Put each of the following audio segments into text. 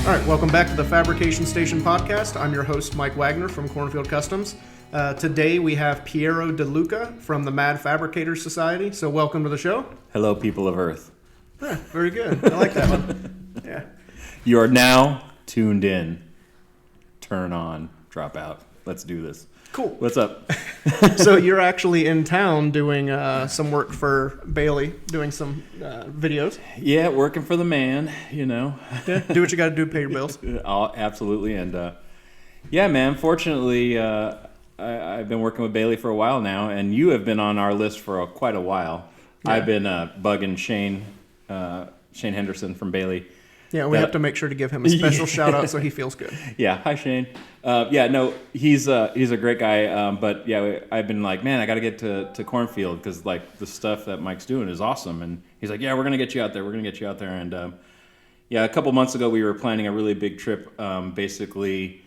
All right, welcome back to the Fabrication Station podcast. I'm your host, Mike Wagner from Cornfield Customs. Today we have Piero De Luca from the Mad Fabricators Society. So welcome to the show. Hello, people of Earth. Yeah, very good. I like that one. Yeah. You are now tuned in. Turn on, drop out. Let's do this. Cool. What's up? So you're actually in town doing some work for Bailey, doing some videos. Yeah, working for the man, you know. Yeah, do what you got to do, pay your bills. Absolutely. And yeah, man, fortunately, I've been working with Bailey for a while now, and you have been on our list for quite a while. Yeah. I've been bugging Shane Henderson from Bailey. Yeah, we have to make sure to give him a special shout out so he feels good. Yeah, hi Shane. Yeah, no, he's a great guy. But yeah, I've been like, man, I got to get to Cornfield because like the stuff that Mike's doing is awesome. And he's like, yeah, we're gonna get you out there. We're gonna get you out there. And yeah, a couple months ago we were planning a really big trip, basically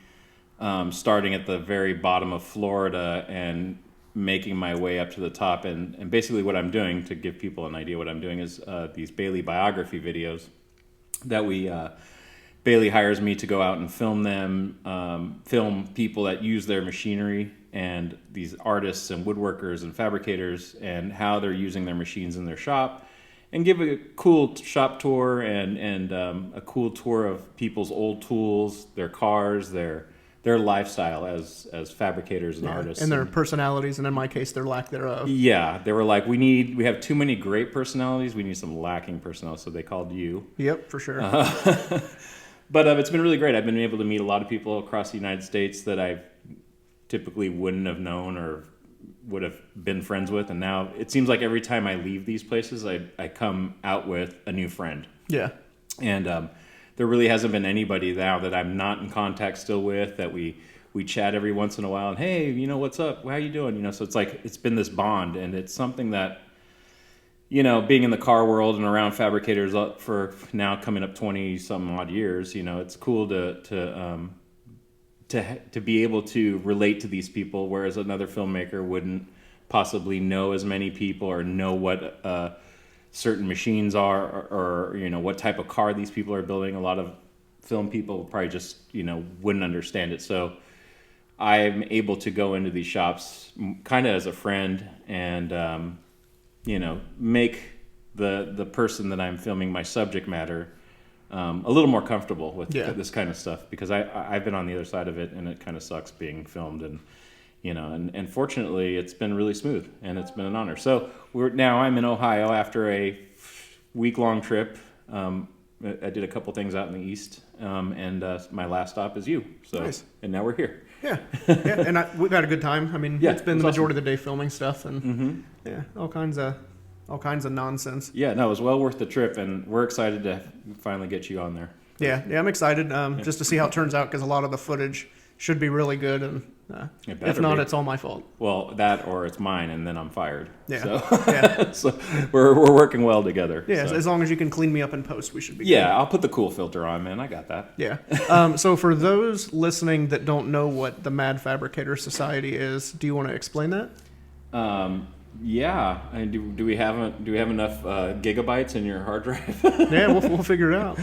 starting at the very bottom of Florida and making my way up to the top. And basically what I'm doing, to give people an idea what I'm doing, is these Bailey biography videos that Bailey hires me to go out and film them, film people that use their machinery and these artists and woodworkers and fabricators and how they're using their machines in their shop, and give a cool shop tour and a cool tour of people's old tools, their cars, their lifestyle as fabricators and artists. And their personalities, and in my case, their lack thereof. Yeah, they were like, we have too many great personalities, we need some lacking personalities, so they called you. Yep, for sure. But it's been really great. I've been able to meet a lot of people across the United States that I typically wouldn't have known or would have been friends with, and now it seems like every time I leave these places, I come out with a new friend. Yeah. And there really hasn't been anybody now that I'm not in contact still with, that we chat every once in a while and, hey, you know, what's up? How you doing? You know, so it's like, it's been this bond, and it's something that, you know, being in the car world and around fabricators for now coming up 20 some odd years, you know, it's cool to be able to relate to these people, whereas another filmmaker wouldn't possibly know as many people or know what, certain machines are, or you know, what type of car these people are building. A lot of film people probably just, you know, wouldn't understand it. So I'm able to go into these shops kind of as a friend and, you know, make the person that I'm filming my subject matter a little more comfortable with this kind of stuff, because I've been on the other side of it, and it kind of sucks being filmed, and you know, and fortunately it's been really smooth, and it's been an honor. So I'm in Ohio after a week-long trip. I did a couple things out in the East, and my last stop is you. So, nice. And now we're here. Yeah, yeah, and we've had a good time. I mean, it's been the majority of the day filming stuff, and yeah, all kinds of nonsense. Yeah, no, it was well worth the trip, and we're excited to finally get you on there. Yeah, I'm excited just to see how it turns out, because a lot of the footage should be really good, and if not, it's all my fault. Well, that or it's mine, and then I'm fired. Yeah. So, yeah. So we're working well together. Yeah, so. As long as you can clean me up in post, we should be good. Yeah, I'll put the cool filter on, man. I got that. Yeah. So for those listening that don't know what the Mad Fabricator Society is, do you want to explain that? Yeah. I mean, do we have enough gigabytes in your hard drive? Yeah, we'll figure it out.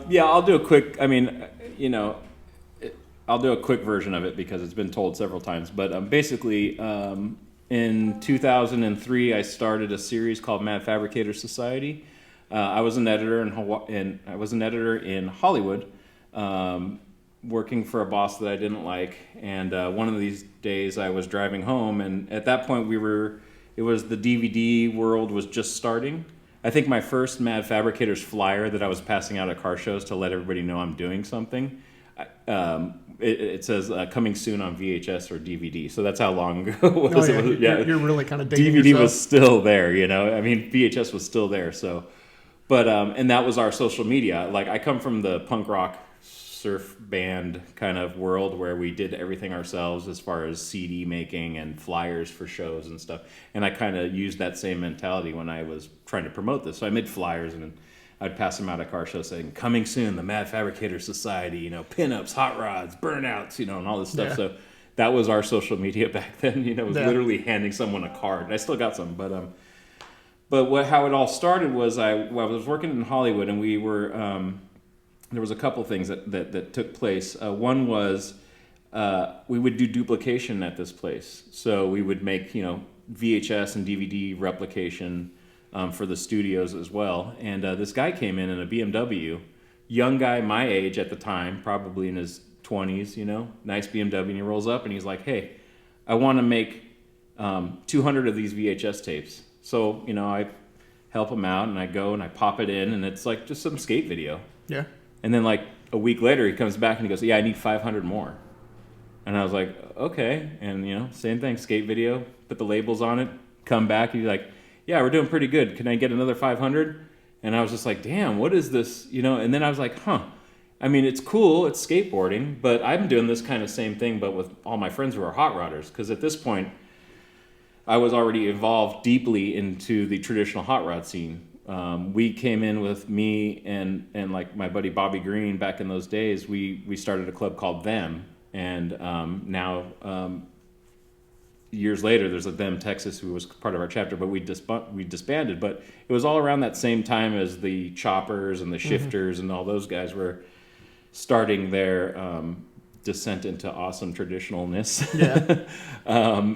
Yeah, I'll do a quick. I mean, you know. I'll do a quick version of it because it's been told several times. But basically, in 2003, I started a series called Mad Fabricators Society. I was an editor in Hollywood, working for a boss that I didn't like. And one of these days, I was driving home, and at that point, it was the DVD world was just starting. I think my first Mad Fabricators flyer that I was passing out at car shows to let everybody know I'm doing something. It says coming soon on VHS or DVD, so that's how long ago it was. Oh, yeah. You're really kind of dating DVD yourself. Was still there, you know. I mean, VHS was still there. So, but and that was our social media. Like, I come from the punk rock surf band kind of world where we did everything ourselves as far as CD making and flyers for shows and stuff. And I kind of used that same mentality when I was trying to promote this. So I made flyers and I'd pass them out at car shows saying, coming soon, the Mad Fabricators Society, you know, pinups, hot rods, burnouts, you know, and all this stuff. Yeah. So that was our social media back then, you know, it was literally handing someone a card. I still got some, but how it all started was I was working in Hollywood, and we were there was a couple things that took place. One was we would do duplication at this place. So we would make, VHS and DVD replication for the studios as well. And this guy came in a BMW, young guy my age at the time, probably in his 20s, nice BMW, and he rolls up and he's like, hey, I want to make 200 of these VHS tapes. So, I help him out and I go and I pop it in and it's like just some skate video. Yeah. And then like a week later he comes back and he goes, yeah, I need 500 more. And I was like, okay. And, same thing, skate video, put the labels on it, come back and he's like, yeah, we're doing pretty good. Can I get another 500? And I was just like, damn, what is this? And then I was like, I mean, it's cool, it's skateboarding, but I'm doing this kind of same thing, but with all my friends who are hot rodders. Because at this point, I was already involved deeply into the traditional hot rod scene. We came in with me and like my buddy Bobby Green back in those days. We started a club called Them, and now years later there's a Them Texas who was part of our chapter, but we disbanded. But it was all around that same time as the Choppers and the Shifters and all those guys were starting their descent into awesome traditionalness. Yeah.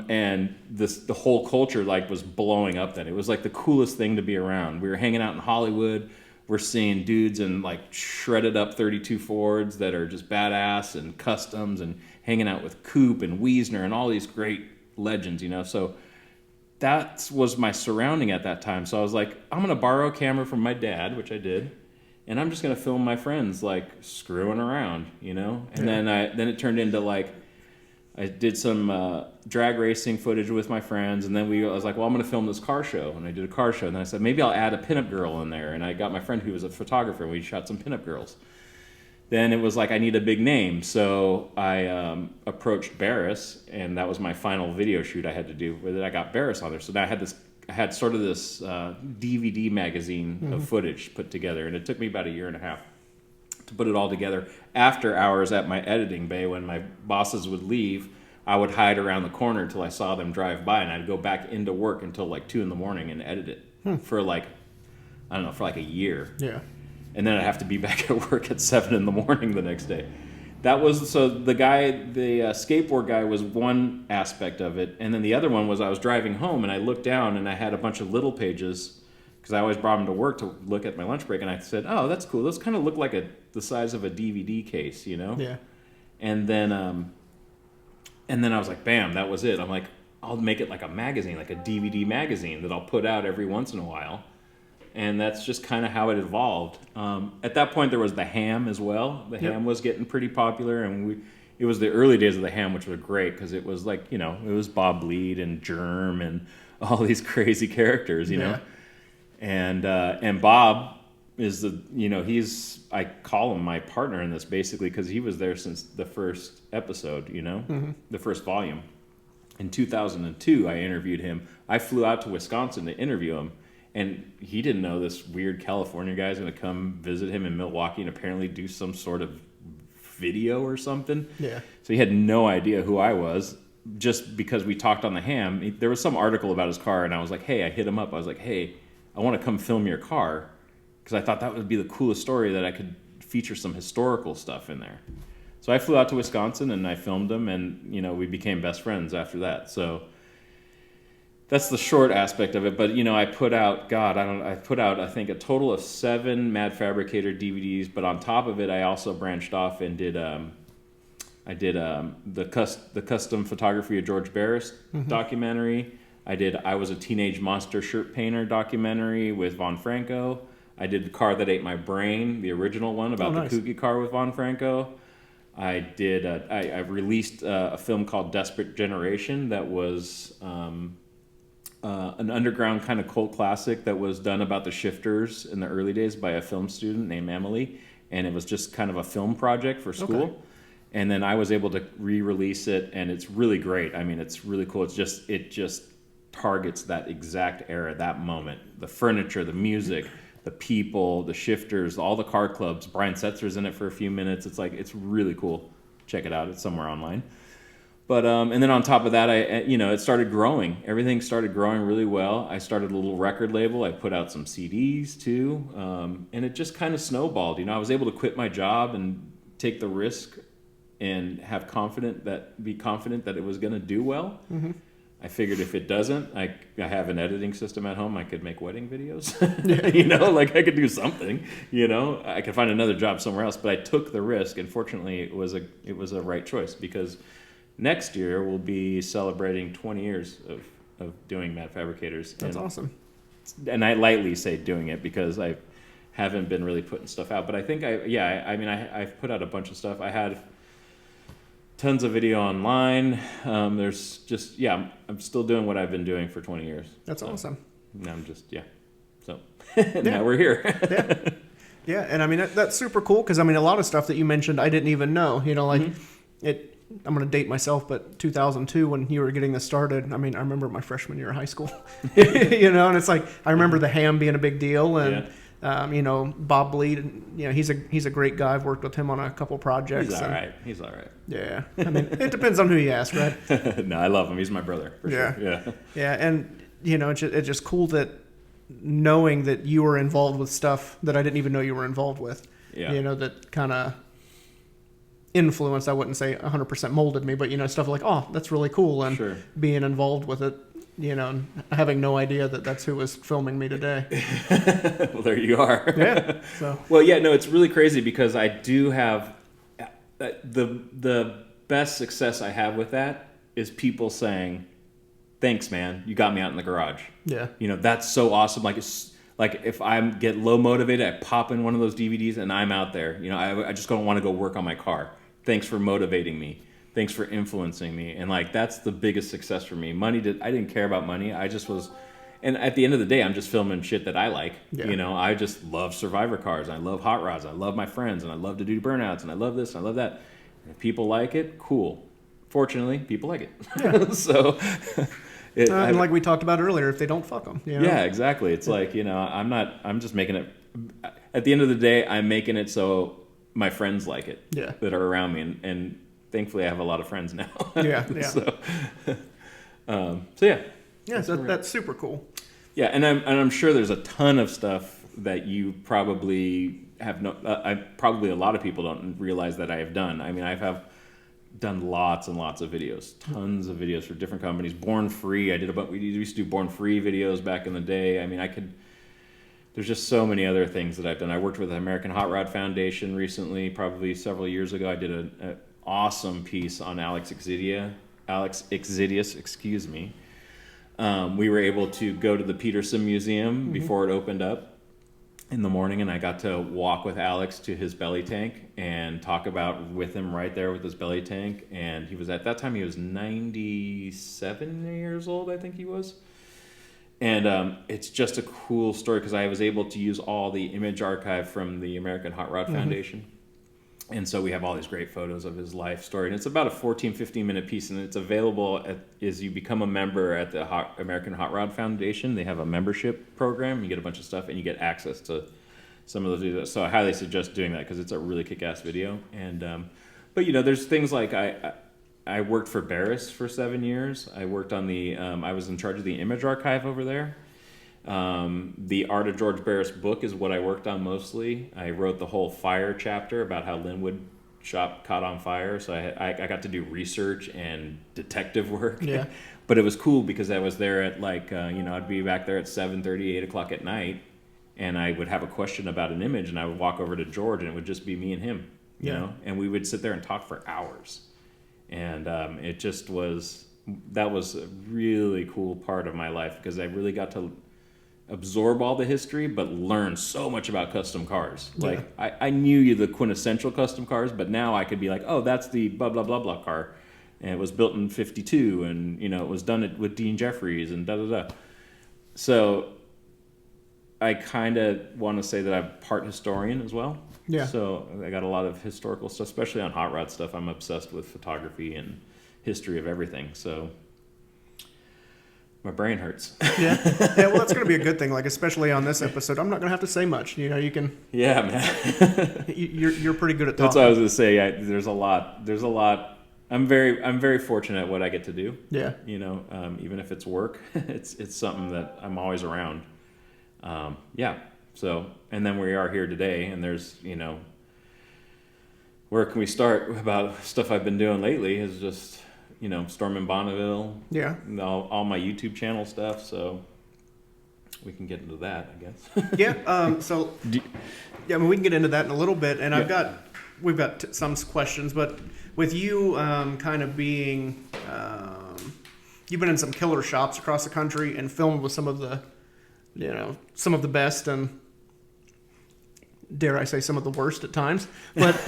And the whole culture was blowing up then. It was like the coolest thing to be around. We were hanging out in Hollywood. We're seeing dudes in shredded up 32 Fords that are just badass and customs, and hanging out with Coop and Wiesner and all these great legends, So that was my surrounding at that time. So I was like, I'm going to borrow a camera from my dad, which I did. And I'm just gonna film my friends screwing around, And then it turned into I did some drag racing footage with my friends, and then I was like, well, I'm gonna film this car show, and I did a car show, and then I said maybe I'll add a pinup girl in there, and I got my friend who was a photographer, and we shot some pinup girls. Then it was I need a big name, so I approached Barris, and that was my final video shoot I had to do with it. I got Barris on there, so now I had sort of this DVD magazine of footage put together, and it took me about a year and a half to put it all together. After hours at my editing bay, when my bosses would leave, I would hide around the corner until I saw them drive by, and I'd go back into work until 2 a.m. and edit it for for a year. Yeah. And then I'd have to be back at work at 7 a.m. the next day. That was, so the skateboard guy was one aspect of it. And then the other one was I was driving home and I looked down and I had a bunch of little pages because I always brought them to work to look at my lunch break. And I said, oh, that's cool. Those kind of look like the size of a DVD case, Yeah. And then I was like, bam, that was it. I'm like, I'll make it like a magazine, like a DVD magazine that I'll put out every once in a while. And that's just kind of how it evolved. At that point, there was the Ham as well. The Ham was getting pretty popular, and it was the early days of the Ham, which were great because it was it was Bob Bleed and Germ and all these crazy characters, know. And Bob is I call him my partner in this basically because he was there since the first episode, the first volume. In 2002, I interviewed him. I flew out to Wisconsin to interview him. And he didn't know this weird California guy's going to come visit him in Milwaukee and apparently do some sort of video or something. Yeah. So he had no idea who I was just because we talked on the Ham. There was some article about his car, and I was like, hey, I hit him up. I was like, hey, I want to come film your car because I thought that would be the coolest story that I could feature some historical stuff in there. So I flew out to Wisconsin, and I filmed him, and, we became best friends after that. So that's the short aspect of it, but I put out, I think a total of 7 Mad Fabricator DVDs, but on top of it, I also branched off and did the custom photography of George Barris documentary. I was a teenage monster shirt painter documentary with Von Franco. I did The Car That Ate My Brain, the original one about the Kooky car with Von Franco. I released a film called Desperate Generation that was an underground kind of cult classic that was done about the Shifters in the early days by a film student named Emily, and it was just kind of a film project for school. Okay. And then I was able to re-release it, and it's really great. I mean, it's really cool. It just targets that exact era, that moment. The furniture, the music, the people, the Shifters, all the car clubs. Brian Setzer's in it for a few minutes. It's really cool. Check it out. It's somewhere online. But and then on top of that, it started growing. Everything started growing really well. I started a little record label. I put out some CDs too, and it just kind of snowballed. I was able to quit my job and take the risk and be confident that it was going to do well. Mm-hmm. I figured if it doesn't, I have an editing system at home. I could make wedding videos. I could do something. I could find another job somewhere else. But I took the risk, and fortunately, it was a right choice, because next year we'll be celebrating 20 years of doing Mad Fabricators. That's awesome. And I lightly say doing it because I haven't been really putting stuff out. But I think I've put out a bunch of stuff. I had tons of video online. There's just, I'm still doing what I've been doing for 20 years. That's awesome. Now I'm just, So now we're here. Yeah. And I mean, that's super cool. Cause I mean, a lot of stuff that you mentioned, I didn't even know, I'm going to date myself, but 2002 when you were getting this started, I mean, I remember my freshman year of high school, and it's like, I remember the ham being a big deal, and, Bob Bleed, he's a great guy. I've worked with him on a couple projects. He's all right. Yeah. I mean, it depends on who you ask, right? No, I love him. He's my brother. For sure. Yeah. Yeah. And, it's just cool that knowing that you were involved with stuff that I didn't even know you were involved with, that kind of influenced, I wouldn't say 100% molded me, but stuff like, oh, that's really cool, and being involved with it, and having no idea that that's who was filming me today. Well, there you are. Yeah. So. Well, yeah, no, it's really crazy because I do have the best success I have with that is people saying, "Thanks, man, you got me out in the garage." Yeah. That's so awesome. Like if I get low motivated, I pop in one of those DVDs and I'm out there. I just don't want to go work on my car. Thanks for motivating me. Thanks for influencing me. And that's the biggest success for me. I didn't care about money. I just was, and at the end of the day, I'm just filming shit that I like. Yeah. I just love survivor cars. I love hot rods. I love my friends, and I love to do burnouts, and I love this, and I love that. And if people like it, cool. Fortunately, people like it. Yeah. So. And like we talked about earlier, if they don't, fuck them. Yeah, exactly. It's like, I'm just making it, at the end of the day, I'm making it so my friends like it. Yeah. That are around me. And thankfully I have a lot of friends now. Yeah. So yeah. Yeah, that's super cool. Yeah. And I'm sure there's a ton of stuff that you probably have probably a lot of people don't realize that I have done. I mean, I've done lots and lots of videos, tons of videos for different companies. Born Free, we used to do Born Free videos back in the day. I mean, there's just so many other things that I've done. I worked with the American Hot Rod Foundation recently, probably several years ago. I did an awesome piece on Alex Exidius, excuse me. We were able to go to the Peterson Museum before it opened up in the morning, and I got to walk with Alex to his belly tank and talk with him right there with his belly tank. And at that time he was 97 years old, I think he was. And it's just a cool story because I was able to use all the image archive from the American Hot Rod Foundation. And so we have all these great photos of his life story. And it's about a 15 minute piece, and it's available as you become a member at the American Hot Rod Foundation. They have a membership program. You get a bunch of stuff, and you get access to some of those videos. So I highly suggest doing that because it's a really kick-ass video. And but there's things like I worked for Barris for 7 years. I worked on I was in charge of the image archive over there. The Art of George Barris book is what I worked on mostly. I wrote the whole fire chapter about how Linwood shop caught on fire. So I got to do research and detective work. Yeah. But it was cool because I was there at I'd be back there at 7:30, 8 o'clock at night, and I would have a question about an image, and I would walk over to George, and it would just be me and him, you know, and we would sit there and talk for hours. And that was a really cool part of my life because I really got to absorb all the history, but learn so much about custom cars. Yeah. Like I knew the quintessential custom cars, but now I could be like, oh, that's the blah blah blah blah car, and it was built in '52, and it was done with Dean Jeffries and da da da. So I kind of want to say that I'm part historian as well. Yeah. So I got a lot of historical stuff, especially on hot rod stuff. I'm obsessed with photography and history of everything. So my brain hurts. Yeah. Well, that's going to be a good thing. Like, especially on this episode, I'm not going to have to say much. You can. Yeah, man. You're pretty good at talking. That's what I was going to say. There's a lot I'm very fortunate at what I get to do. Yeah. You know, even if it's work, it's something that I'm always around. Yeah. So, and then we are here today, and there's, you know, where can we start about stuff I've been doing lately is just, you know, storming Bonneville. Yeah. All my YouTube channel stuff. So we can get into that, I guess. Yeah. Yeah, I mean, we can get into that in a little bit, and Yeah. we've got some questions, but with you kind of being, you've been in some killer shops across the country and filmed with some of the, you know, some of the best and, dare I say, some of the worst at times. But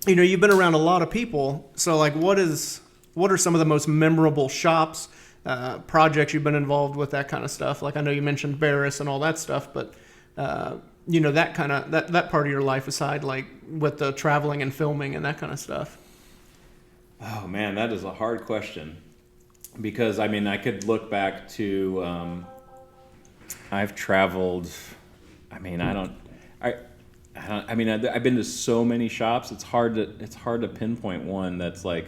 you know, you've been around a lot of people. So, like, what are some of the most memorable shops, projects you've been involved with, that kind of stuff? Like, I know you mentioned Barris and all that stuff, but you know, that kind of that part of your life aside, like with the traveling and filming and that kind of stuff. Oh man, that is a hard question, because I mean, I could look back to I've traveled. I mean, I've been to so many shops. It's hard to pinpoint one that's like.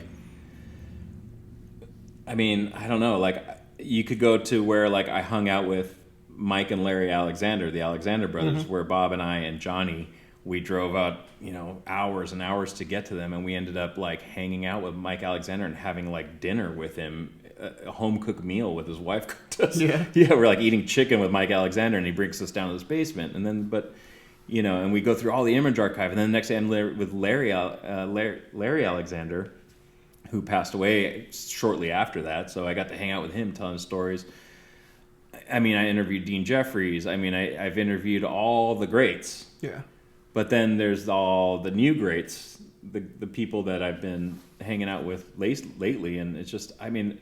I mean, I don't know. Like, you could go to where like I hung out with Mike and Larry Alexander, the Alexander brothers, Mm-hmm. where Bob and I and Johnny, we drove out, you know, hours and hours to get to them, and we ended up like hanging out with Mike Alexander and having like dinner with him, a home cooked meal with his wife cooked us. Yeah. Yeah, we're like eating chicken with Mike Alexander, and he brings us down to this basement, and then you know, and we go through all the image archive, and then the next day I'm with Larry Alexander, who passed away shortly after that. So I got to hang out with him, telling stories. I mean, I interviewed Dean Jeffries. I mean, I've interviewed all the greats. Yeah. But then there's all the new greats, the people that I've been hanging out with lately, and it's just, I mean,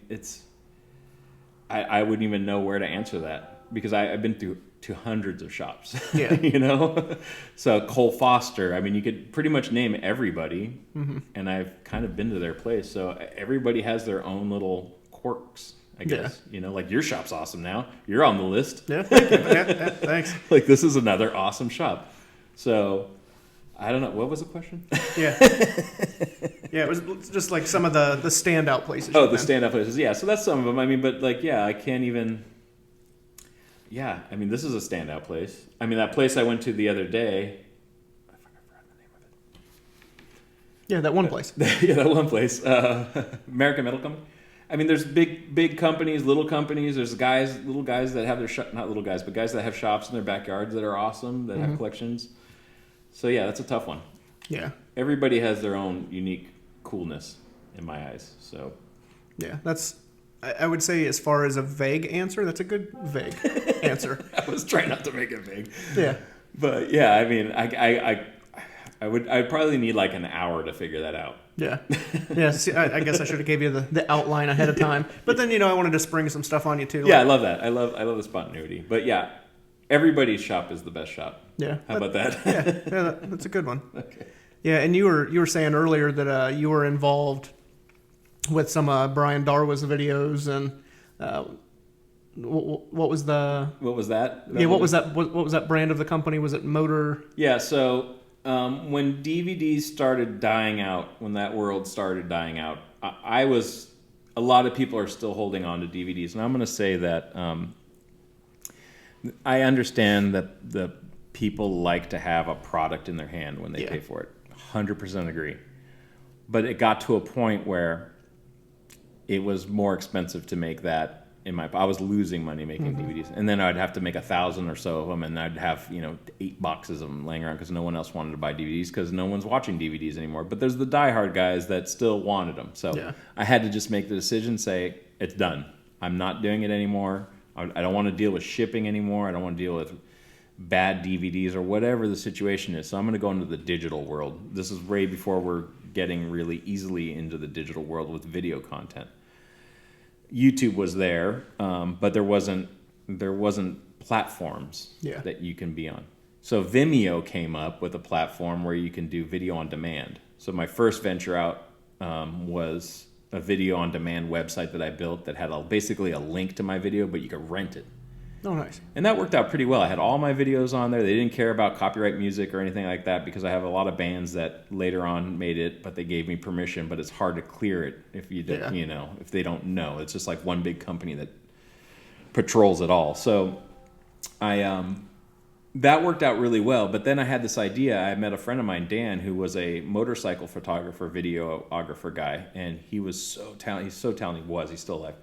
I wouldn't even know where to answer that, because I've been to hundreds of shops. Yeah. You know? So Cole Foster, I mean, you could pretty much name everybody, Mm-hmm. and I've kind of been to their place. So everybody has their own little quirks, I guess. You know, like, your shop's awesome now. You're on the list. Yeah. Thank you. Yeah, thanks. Like, this is another awesome shop. So I don't know. What was the question? Yeah. Yeah, it was just like some of the standout places. Oh, the standout places. Yeah, so that's some of them. I mean, but like, yeah, I can't even. Yeah, I mean, this is a standout place. I mean, that place I went to the other day. I forgot the name of it. Yeah, that one place. Yeah, that one place. American Metal Company. I mean, there's big companies, little companies. There's little guys that have their not little guys, but guys that have shops in their backyards that are awesome, that have collections. So yeah, that's a tough one. Yeah. Everybody has their own unique coolness in my eyes. So Yeah, I would say, as far as a vague answer, that's a good vague answer. I was trying not to make it big. Yeah. But yeah, I mean, I'd probably need like an hour to figure that out. Yeah. Yeah. See, I guess I should have gave you the outline ahead of time. But then, you know, I wanted to spring some stuff on you too. Yeah, I love that. I love the spontaneity. But yeah, everybody's shop is the best shop. Yeah. How about that? Yeah, that's a good one. Okay. Yeah, and you were saying earlier that you were involved with some Brian Darwa's videos, and what was the What was that? what was that brand of the company? Was it Motor? Yeah, so when DVDs started dying out, when that world started dying out, a lot of people are still holding on to DVDs, and I'm going to say that I understand that the people like to have a product in their hand when they pay for it. 100% agree. But it got to a point where it was more expensive to make that. I was losing money making DVDs, and then I'd have to make 1,000 or so of them, and I'd have 8 boxes of them laying around because no one else wanted to buy DVDs because no one's watching DVDs anymore. But there's the diehard guys that still wanted them, so I had to just make the decision, say it's done. I'm not doing it anymore. I don't want to deal with shipping anymore. I don't want to deal with bad DVDs or whatever the situation is. So I'm going to go into the digital world. This is way before we're getting really easily into the digital world with video content. YouTube was there, but there wasn't platforms that you can be on. So Vimeo came up with a platform where you can do video on demand. So my first venture out was a video on demand website that I built that had basically a link to my video, but you could rent it. Oh, nice. And that worked out pretty well. I had all my videos on there. They didn't care about copyright music or anything like that because I have a lot of bands that later on made it, but they gave me permission. But it's hard to clear it if you don't, if they don't know. It's just like one big company that patrols it all. So that worked out really well. But then I had this idea. I met a friend of mine, Dan, who was a motorcycle photographer, videographer guy, and he was so talented. He's so talented. He's still alive,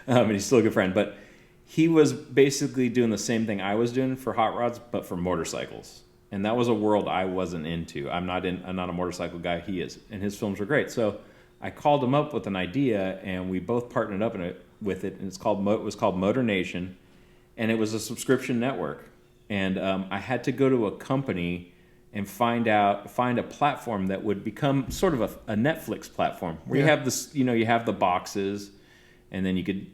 and he's still a good friend. But he was basically doing the same thing I was doing for hot rods, but for motorcycles. And that was a world I wasn't into. I'm not a motorcycle guy. He is, and his films were great. So I called him up with an idea, and we both partnered up with it. And it was called Motor Nation, and it was a subscription network. And I had to go to a company and find a platform that would become sort of a Netflix platform where you have this, you have the boxes, and then you could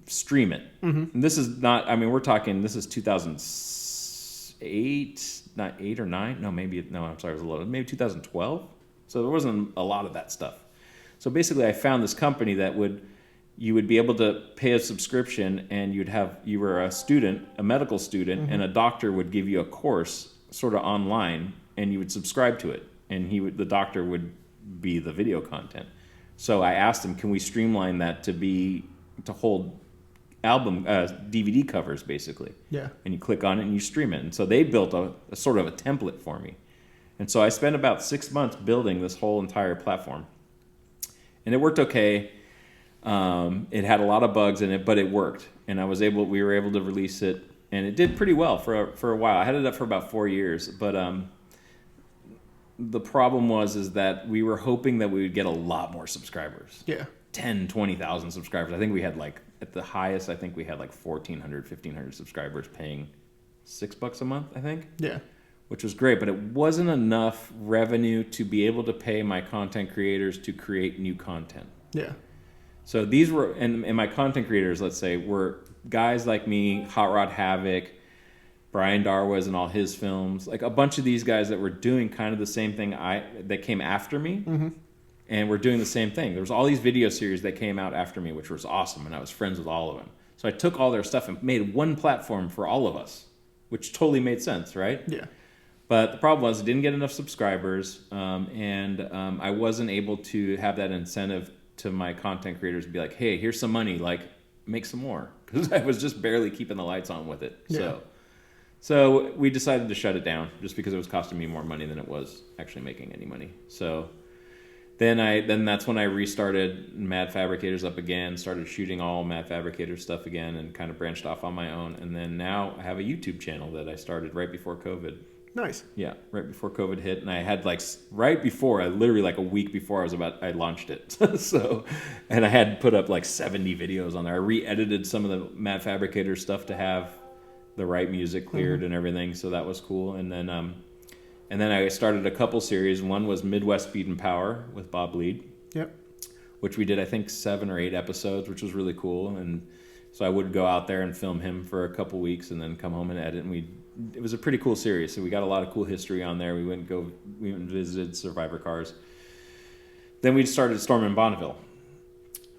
stream it. Mm-hmm. And this is not, we're talking, this is 2008, not 8 or 9. No, I'm sorry, it was a little, maybe 2012. So there wasn't a lot of that stuff. So basically I found this company that you would be able to pay a subscription, and you were a student, a medical student, mm-hmm. and a doctor would give you a course sort of online, and you would subscribe to it. And the doctor would be the video content. So I asked him, can we streamline that to hold album DVD covers basically? Yeah. And you click on it and you stream it. And so they built a sort of a template for me. And so I spent about 6 months building this whole entire platform. And it worked okay. It had a lot of bugs in it, but it worked. And we were able to release it, and it did pretty well for a while. I had it up for about 4 years, but the problem is that we were hoping that we would get a lot more subscribers. Yeah. 10, 20,000 subscribers. I think we had at the highest, I think we had 1,400, 1,500 subscribers paying $6 a month, I think. Yeah. Which was great, but it wasn't enough revenue to be able to pay my content creators to create new content. Yeah. So these were, and my content creators, let's say, were guys like me, Hot Rod Havoc, Brian Darwaz and all his films, like a bunch of these guys that were doing kind of the same thing that came after me, mm-hmm. and were doing the same thing. There was all these video series that came out after me, which was awesome, and I was friends with all of them. So I took all their stuff and made one platform for all of us, which totally made sense, right? Yeah. But the problem was I didn't get enough subscribers, and I wasn't able to have that incentive to my content creators to be like, hey, here's some money, make some more. Because I was just barely keeping the lights on with it. Yeah. So we decided to shut it down just because it was costing me more money than it was actually making any money. So then that's when I restarted Mad Fabricators up again, started shooting all Mad Fabricators stuff again, and kind of branched off on my own. And then now I have a YouTube channel that I started right before COVID. Nice. Yeah, right before COVID hit, and I had literally a week before I launched it. So, and I had put up 70 videos on there. I re-edited some of the Mad Fabricators stuff to have the right music cleared, mm-hmm. and everything, so that was cool. And then I started a couple series. One was Midwest Speed and Power with Bob Lead. Yep. Which we did, I think, 7 or 8 episodes, which was really cool. And so I would go out there and film him for a couple weeks, and then come home and edit, and it was a pretty cool series. So we got a lot of cool history on there. We went and visited survivor cars. Then we started storming Bonneville,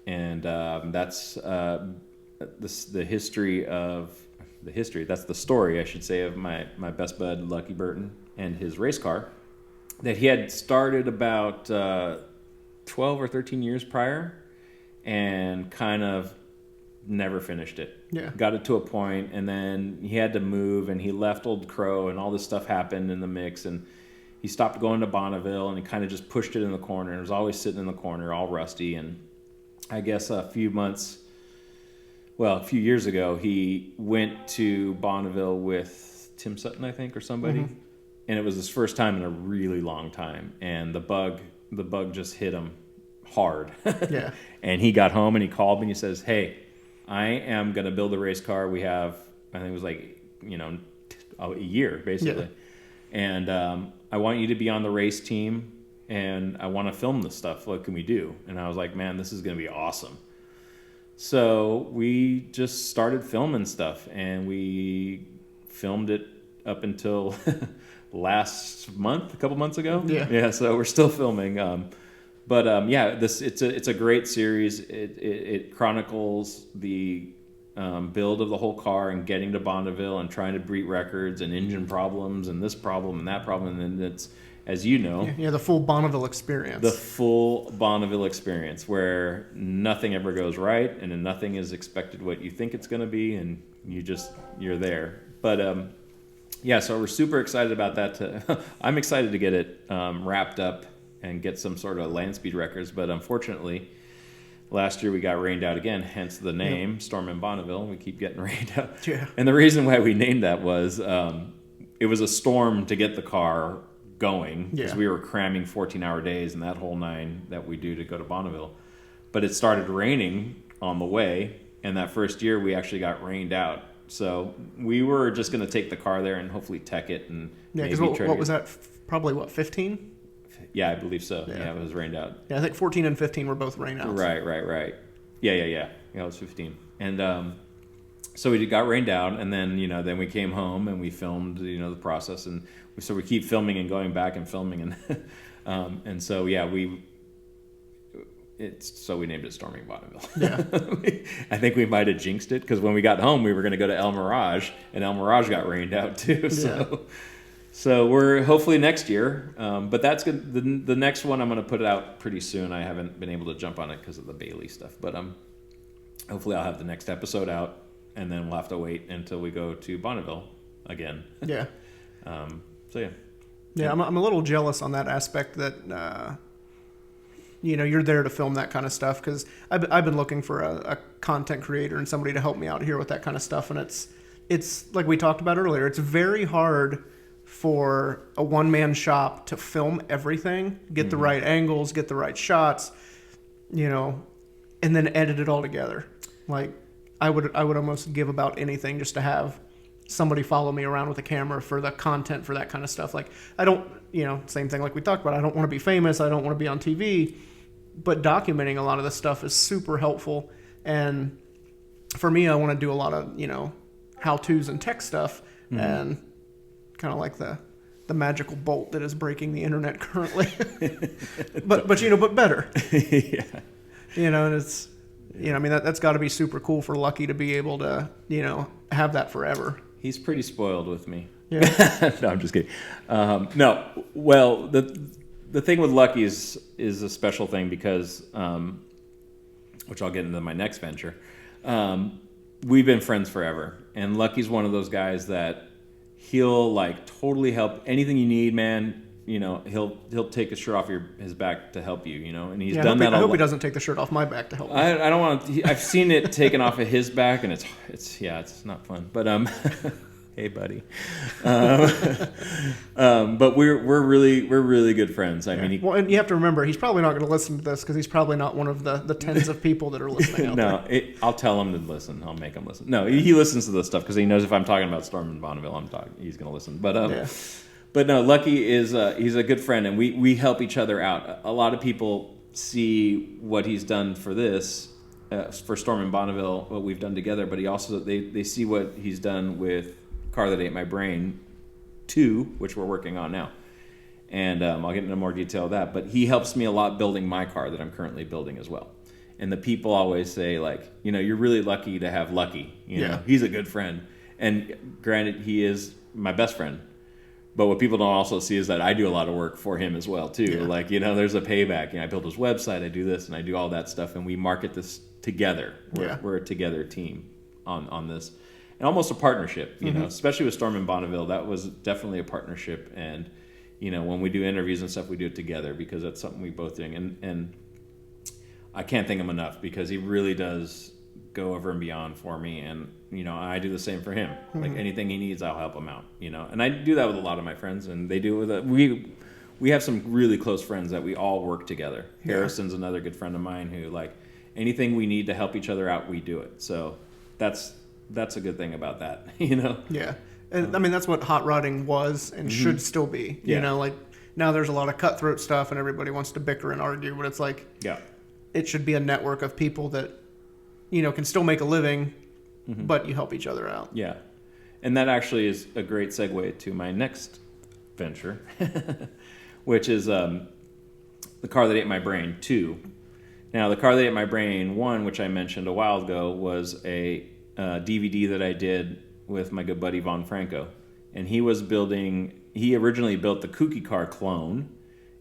and that's the history. That's the story, I should say, of my best bud Lucky Burton and his race car that he had started about 12 or 13 years prior, and kind of never finished it. Yeah. Got it to a point, and then he had to move, and he left Old Crow, and all this stuff happened in the mix, and he stopped going to Bonneville, and he kind of just pushed it in the corner. It was always sitting in the corner, all rusty. And I guess a few years ago, he went to Bonneville with Tim Sutton, I think, or somebody, mm-hmm. and it was his first time in a really long time, and the bug just hit him hard. Yeah. And he got home, and he called me, and he says, hey, I am going to build a race car. We have, I think it was a year, basically. Yeah. And I want you to be on the race team, and I want to film this stuff. What can we do? And I was like, man, this is going to be awesome. So we just started filming stuff, and we filmed it up until last month, a couple months ago. Yeah. Yeah, so we're still filming. It's a great series. It chronicles the build of the whole car and getting to Bonneville and trying to beat records and engine problems and this problem and that problem. And then it's, as you know, Yeah, the full Bonneville experience. the full Bonneville experience where nothing ever goes right and then nothing is expected what you think it's going to be, and you're there. But yeah, so we're super excited about that. I'm excited to get it wrapped up and get some sort of land speed records, but unfortunately last year we got rained out again, hence the name, Storm in Bonneville. We keep getting rained out. Yeah. And the reason why we named that was it was a storm to get the car going, because we were cramming 14-hour days and that whole 9 that we do to go to Bonneville. But it started raining on the way, and that first year we actually got rained out. So we were just going to take the car there and hopefully tech it. And yeah, because what was that? Probably 15? Yeah, I believe so. Yeah, it was rained out. Yeah, I think 14 and 15 were both rain outs. Right. Yeah, it was 15. And so we got rained out, and then, then we came home and we filmed, the process. And so we keep filming and going back and filming. And so, yeah, so we named it Storming Bonneville. Yeah. I think we might have jinxed it, because when we got home, we were going to go to El Mirage, and El Mirage got rained out too. So we're hopefully next year. But that's good. The next one I'm going to put it out pretty soon. I haven't been able to jump on it because of the Bailey stuff. But hopefully I'll have the next episode out, and then we'll have to wait until we go to Bonneville again. Yeah. So yeah. Yeah, I'm a little jealous on that aspect that, you're there to film that kind of stuff, because I've been looking for a content creator and somebody to help me out here with that kind of stuff. And it's like we talked about earlier, it's very hard for a one-man shop to film everything, get the right angles, get the right shots, and then edit it all together. Like I would almost give about anything just to have somebody follow me around with a camera for the content for that kind of stuff. Like I don't, same thing like we talked about. I don't want to be famous. I don't want to be on TV, but documenting a lot of this stuff is super helpful. And for me, I want to do a lot of, how-tos and tech stuff, and kind of like the magical bolt that is breaking the internet currently. but better. Yeah. And it's, that's got to be super cool for Lucky to be able to, have that forever. He's pretty spoiled with me. Yeah. No, I'm just kidding. No, well, the thing with Lucky is a special thing because, which I'll get into my next venture. We've been friends forever, and Lucky's one of those guys that he'll like totally help anything you need, man. He'll take a shirt off his back to help you. And he's done that. I hope he doesn't take the shirt off my back to help me. I don't want to. I've seen it taken off of his back, and it's not fun. But hey, buddy. But we're really good friends. I mean, and you have to remember, he's probably not going to listen to this because he's probably not one of the tens of people that are listening out there. I'll tell him to listen. I'll make him listen. No, he listens to this stuff because he knows if I'm talking about Storm and Bonneville, he's going to listen. But But no, Lucky is he's a good friend, and we help each other out. A lot of people see what he's done for this, for Storm and Bonneville, what we've done together, but they see what he's done with Car That Ate My Brain 2, which we're working on now. And I'll get into more detail of that. But he helps me a lot building my car that I'm currently building as well. And the people always say, like, you're really lucky to have Lucky. He's a good friend. And granted, he is my best friend. But what people don't also see is that I do a lot of work for him as well, too. Yeah. Like, there's a payback. I build his website, I do this, and I do all that stuff, and we market this together. We're a together team on this. And almost a partnership, especially with Storm and Bonneville. That was definitely a partnership. And, when we do interviews and stuff, we do it together because that's something we both do. And I can't thank him enough because he really does go over and beyond for me, and I do the same for him. Like anything he needs, I'll help him out. And I do that with a lot of my friends, and they do with it. We have some really close friends that we all work together. Harrison's another good friend of mine who, like, anything we need to help each other out, we do it. So that's a good thing about that. Yeah, and I mean that's what hot rodding was and should still be. Like now there's a lot of cutthroat stuff and everybody wants to bicker and argue, but it's like it should be a network of people that can still make a living, but you help each other out. Yeah. And that actually is a great segue to my next venture, which is The Car That Ate My Brain 2. Now, The Car That Ate My Brain 1, which I mentioned a while ago, was a DVD that I did with my good buddy Von Franco. And he originally built the Kooky Car clone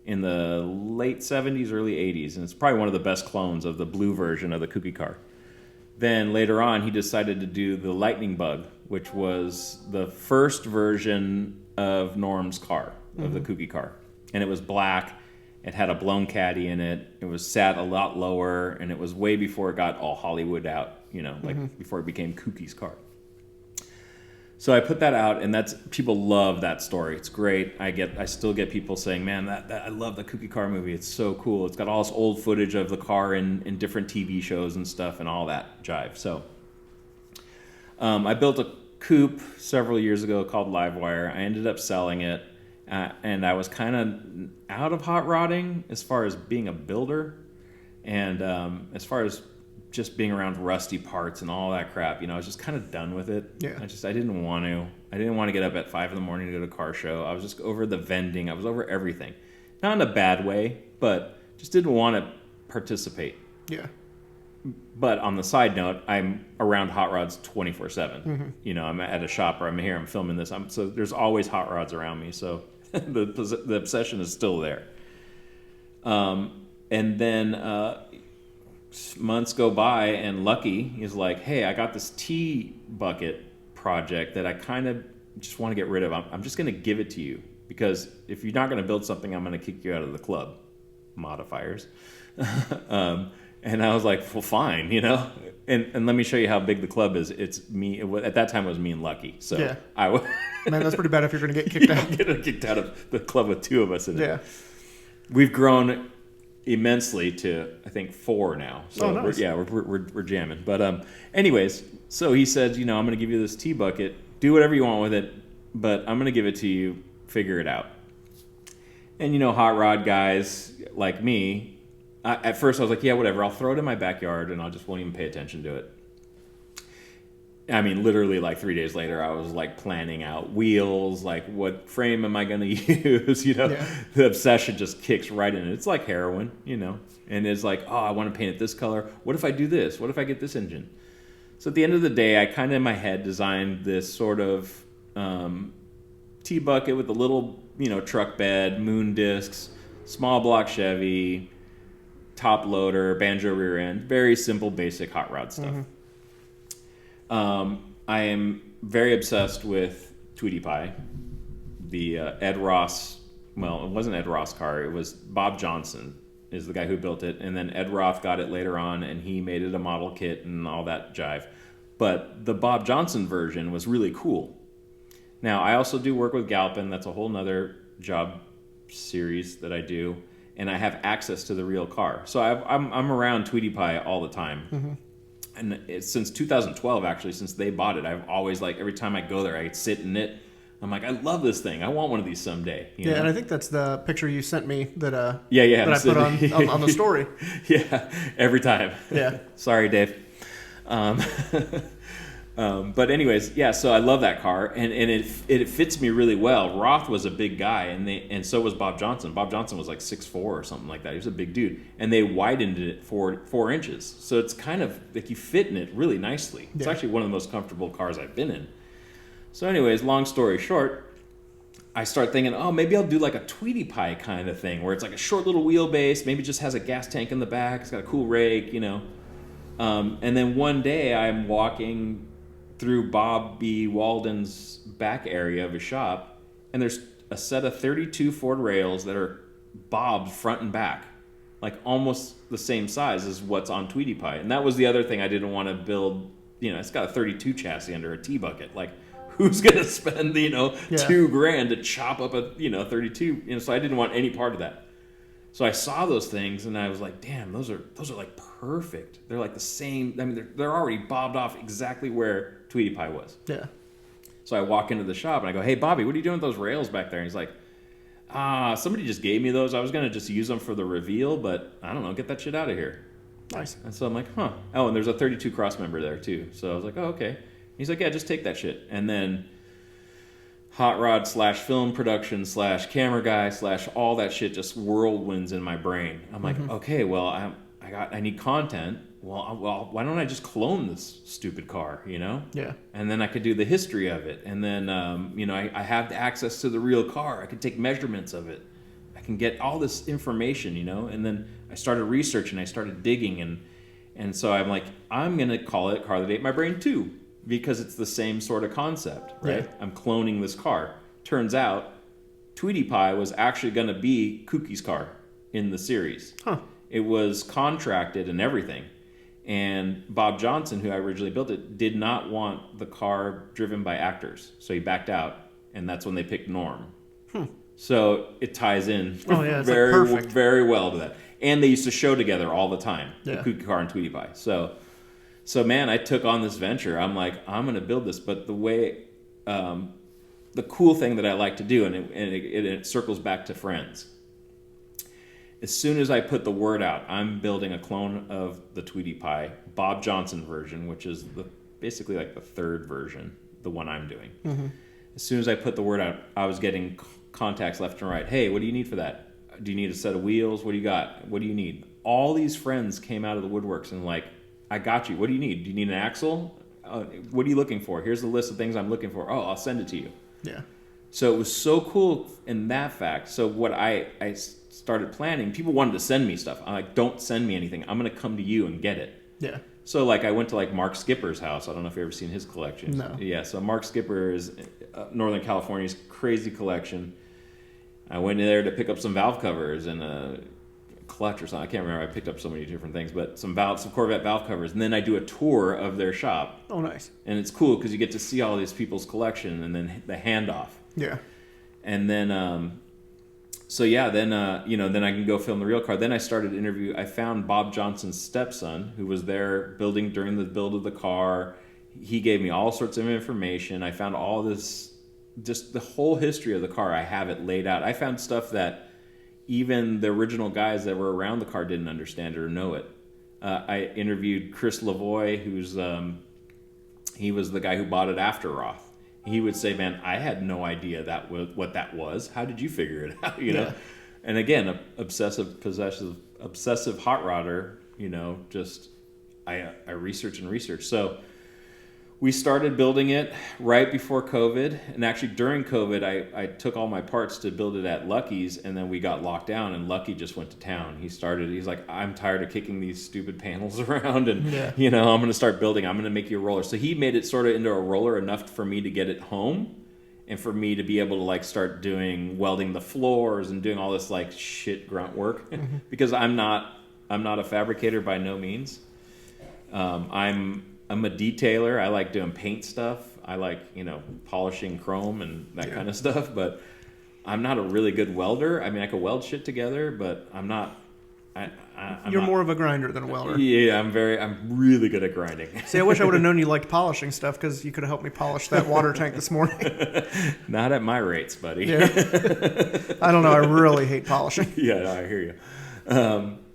in the late 70s, early 80s. And it's probably one of the best clones of the blue version of the Kooky Car. Then later on, he decided to do the Lightning Bug, which was the first version of Norm's car, of the Kooky Car. And it was black. It had a blown caddy in it. It was sat a lot lower, and it was way before it got all Hollywood out, like before it became Kooky's car. So I put that out, and people love that story. It's great. I still get people saying, "Man, that I love the Kooky Car movie. It's so cool. It's got all this old footage of the car in different TV shows and stuff, and all that jive." So I built a coupe several years ago called Livewire. I ended up selling it, and I was kind of out of hot rodding as far as being a builder, and as far as just being around rusty parts and all that crap, I was just kind of done with it. Yeah. I didn't want to get up at 5 a.m. to go to a car show. I was just over the vending. I was over everything. Not in a bad way, but just didn't want to participate. Yeah. But on the side note, I'm around hot rods 24/7. I'm at a shop, or I'm here, I'm filming this. So there's always hot rods around me. So the obsession is still there. And then months go by, and Lucky is like, "Hey, I got this tea bucket project that I kind of just want to get rid of. I'm just going to give it to you, because if you're not going to build something, I'm going to kick you out of the club." Modifiers. And I was like, "Well, fine, And let me show you how big the club is. It's me. At that time, it was me and Lucky. So yeah. Man, that's pretty bad if you're going to get kicked out. Get kicked out of the club with 2 of us in it. Yeah. We've grown immensely to, I think, 4 now. So nice. we're jamming. But anyways, so he said, I'm going to give you this tea bucket. Do whatever you want with it, but I'm going to give it to you. Figure it out. And hot rod guys like me, at first I was like, yeah, whatever. I'll throw it in my backyard, and won't even pay attention to it. I mean, literally, like 3 days later, I was like planning out wheels, like what frame am I going to use? Yeah. The obsession just kicks right in. It's like heroin, and it's like, oh, I want to paint it this color. What if I do this? What if I get this engine? So at the end of the day, I kind of in my head designed this sort of tea bucket with a little, truck bed, moon discs, small block Chevy, top loader, banjo rear end, very simple, basic hot rod stuff. I am very obsessed with Tweety Pie, the Ed Ross. Well, it wasn't Ed Ross car. It was Bob Johnson is the guy who built it, and then Ed Roth got it later on, and he made it a model kit and all that jive. But the Bob Johnson version was really cool. Now, I also do work with Galpin. That's a whole nother job series that I do, and I have access to the real car. So I'm around Tweety Pie all the time. And since 2012, actually, since they bought it, I've always, like, every time I go there, I sit in it. I'm like, I love this thing. I want one of these someday. You know? And I think that's the picture you sent me that that I so, put on the story. Yeah, every time. Yeah. Sorry, Dave. But anyways, yeah, so I love that car, and it fits me really well. Roth was a big guy, and so was Bob Johnson. Bob Johnson was like 6'4" or something like that. He was a big dude, and they widened it 4 inches, so it's kind of like you fit in it really nicely. It's actually one of the most comfortable cars I've been in. So anyways, long story short, I start thinking, oh, maybe I'll do like a Tweety Pie kind of thing, where it's like a short little wheelbase, maybe just has a gas tank in the back, it's got a cool rake, and then one day I'm walking through Bob B. Walden's back area of his shop, and there's a set of 32 Ford rails that are bobbed front and back, like almost the same size as what's on Tweety Pie. And that was the other thing I didn't want to build. It's got a 32 chassis under a T-bucket. Like, who's going to spend, $2,000 to chop up a, 32? So I didn't want any part of that. So I saw those things, and I was like, damn, those are like perfect. They're like the same. I mean, they're already bobbed off exactly where Tweety Pie was. Yeah. So I walk into the shop, and I go, hey, Bobby, what are you doing with those rails back there? And he's like, somebody just gave me those. I was going to just use them for the reveal, but I don't know, get that shit out of here. Nice. And so I'm like, huh. Oh, and there's a 32 cross member there, too. So I was like, oh, okay. He's like, yeah, just take that shit. And then hot rod / film production / camera guy / all that shit just whirlwinds in my brain. I'm like, okay, well, I need content. well, why don't I just clone this stupid car, you know? Yeah. And then I could do the history of it. And then, I have the access to the real car. I could take measurements of it. I can get all this information, you know? And then I started researching. I started digging. And so I'm like, I'm going to call it Car That Ate My Brain 2 because it's the same sort of concept, right? Yeah. I'm cloning this car. Turns out Tweety Pie was actually going to be Kookie's car in the series. Huh. It was contracted and everything. And Bob Johnson, who I originally built it, did not want the car driven by actors. So he backed out, and that's when they picked Norm. So it ties in it's very, like perfect. very well to that. And they used to show together all the time, Yeah. the Kooky Car and Tweety Pie. So man, I took on this venture. I'm like, I'm going to build this. But the way, the cool thing that I like to do, and it circles back to friends. As soon as I put the word out, I'm building a clone of the Tweety Pie, Bob Johnson version, which is basically like the third version, the one I'm doing. Mm-hmm. As soon as I put the word out, I was getting contacts left and right. Hey, what do you need for that? Do you need a set of wheels? What do you got? What do you need? All these friends came out of the woodworks and like, I got you. What do you need? Do you need an axle? What are you looking for? Here's the list of things I'm looking for. Oh, I'll send it to you. Yeah. So it was so cool in that fact. So what I started planning, people wanted to send me stuff. I'm like, don't send me anything. I'm going to come to you and get it. Yeah. So like I went to like Mark Skipper's house. I don't know if you've ever seen his collection. No. Yeah, so Mark Skipper is Northern California's crazy collection. I went in there to pick up some valve covers and a clutch or something. I can't remember. I picked up so many different things, but some Corvette valve covers. And then I do a tour of their shop. Oh, nice. And it's cool because you get to see all these people's collection and then the handoff. Yeah. And then, then I can go film the real car. Then I started interview. I found Bob Johnson's stepson, who was there building during the build of the car. He gave me all sorts of information. I found all this, just the whole history of the car. I have it laid out. I found stuff that even the original guys that were around the car didn't understand it or know it. I interviewed Chris Lavoie, who's he was the guy who bought it after Roth. He would say, man, I had no idea that was what that was. How did you figure it out? You know? And again, obsessive hot rodder, just I research and research. So we started building it right before COVID. And actually during COVID, I took all my parts to build it at Lucky's, and then we got locked down and Lucky just went to town. He's like, I'm tired of kicking these stupid panels around and, I'm going to start building. I'm going to make you a roller. So he made it sort of into a roller enough for me to get it home and for me to be able to like start welding the floors and doing all this like shit grunt work because I'm not a fabricator by no means. I'm a detailer. I like doing paint stuff. I like, polishing chrome and that kind of stuff, but I'm not a really good welder. I mean, I could weld shit together, but I'm not. You're more of a grinder than a welder. Yeah, I'm really good at grinding. See, I wish I would have known you liked polishing stuff because you could have helped me polish that water tank this morning. Not at my rates, buddy. Yeah. I don't know. I really hate polishing. Yeah, no, I hear you.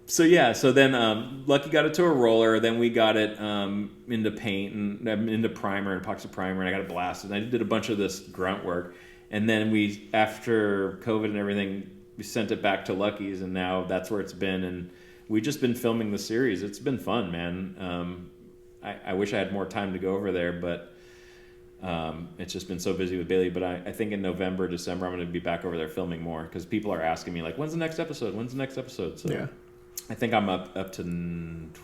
So then Lucky got it to a roller. Then we got it into paint and into primer and epoxy primer, and I got it blasted. And I did a bunch of this grunt work. And then after COVID and everything, we sent it back to Lucky's, and now that's where it's been. And we've just been filming the series. It's been fun, man. I wish I had more time to go over there, but it's just been so busy with Bailey. But I think in November, December, I'm going to be back over there filming more because people are asking me, like, when's the next episode? So yeah. I think I'm up to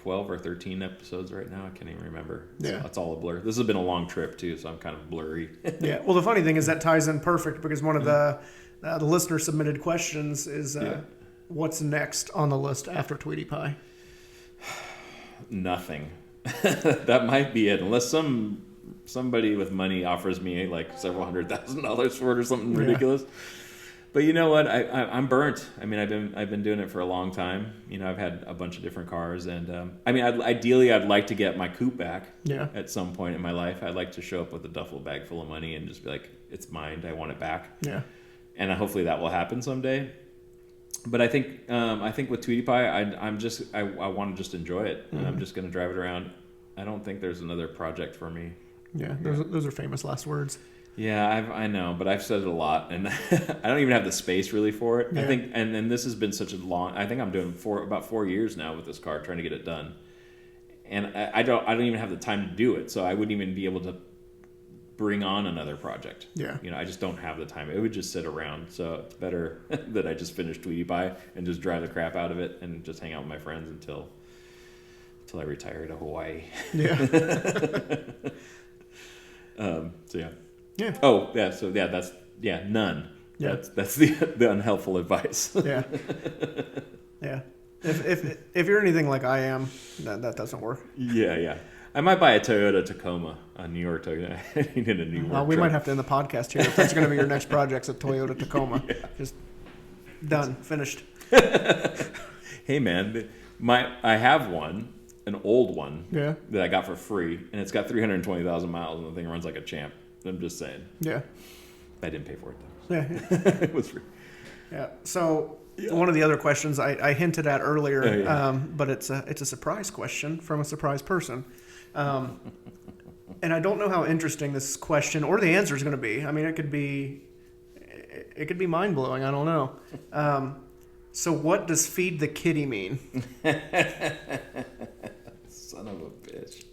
12 or 13 episodes right now. I can't even remember. Yeah. It's all a blur. This has been a long trip, too, so I'm kind of blurry. Yeah. Well, the funny thing is that ties in perfect because one of the listener-submitted questions is what's next on the list after Tweety Pie? Nothing. That might be it, unless somebody with money offers me like several $100,000 for it or something ridiculous. But you know what? I'm burnt. I mean, I've been doing it for a long time. I've had a bunch of different cars, and ideally, I'd like to get my coupe back. Yeah. At some point in my life, I'd like to show up with a duffel bag full of money and just be like, "It's mine. I want it back." Yeah. And hopefully that will happen someday. But I think with Tweety Pie, I want to just enjoy it, and I'm just going to drive it around. I don't think there's another project for me. Yeah. Those are famous last words. Yeah, I know, but I've said it a lot, and I don't even have the space really for it. Yeah. I think, and this has been such a long. I think I'm doing about 4 years now with this car, trying to get it done, and I don't even have the time to do it, so I wouldn't even be able to bring on another project. Yeah. You know, I just don't have the time. It would just sit around. So it's better that I just finish Tweety Pie and just drive the crap out of it and just hang out with my friends until I retire to Hawaii. Yeah. So yeah. Yeah. Oh yeah. So yeah, that's none. Yeah. That's the unhelpful advice. Yeah. Yeah. If you're anything like I am, that doesn't work. Yeah. I might buy a Toyota Tacoma, a New York Toyota. I needed a New York. We truck. might have to end the podcast here. If that's going to be your next project, a Toyota Tacoma. Yeah. Just done, finished. Hey man, I have one, an old one. Yeah. That I got for free, and it's got 320,000 miles, and the thing runs like a champ. I'm just saying. Yeah. I didn't pay for it though. Yeah. It was free. Yeah. So one of the other questions I hinted at earlier, but it's a surprise question from a surprise person. And I don't know how interesting this question or the answer is going to be. I mean, it could be mind blowing. I don't know. So what does feed the kitty mean? Son of a bitch.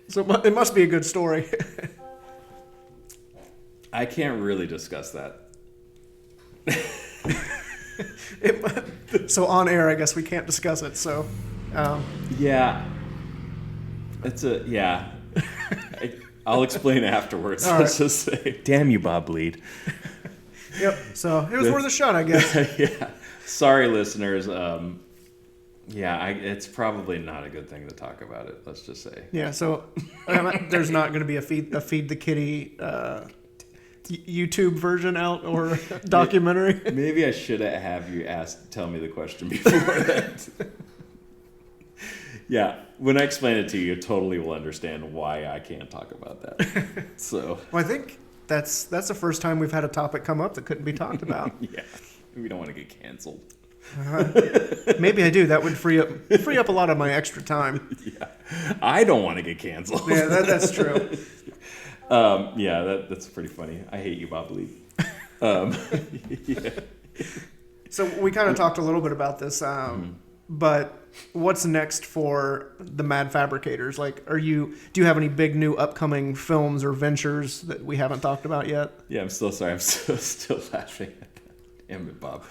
So it must be a good story. I can't really discuss that. So on air, I guess we can't discuss it. So, yeah, I'll explain afterwards. Let's just say, damn you, Bob Bleed. Yep. So it was worth a shot, I guess. Yeah. Sorry, listeners. It's probably not a good thing to talk about it. Let's just say. Yeah. So there's not going to be a feed the kitty YouTube version out or documentary. Maybe I should have you tell me the question before that. Yeah, when I explain it to you, you totally will understand why I can't talk about that. So, well, I think that's the first time we've had a topic come up that couldn't be talked about. Yeah, we don't want to get canceled. Maybe I do. That would free up a lot of my extra time. Yeah, I don't want to get canceled. Yeah, that's true. That's pretty funny. I hate you, Bob Lee. Yeah. So we kind of talked a little bit about this, but what's next for the Mad Fabricators? Like, do you have any big new upcoming films or ventures that we haven't talked about yet? Yeah, I'm still sorry. I'm still laughing at that. Damn it, Bob.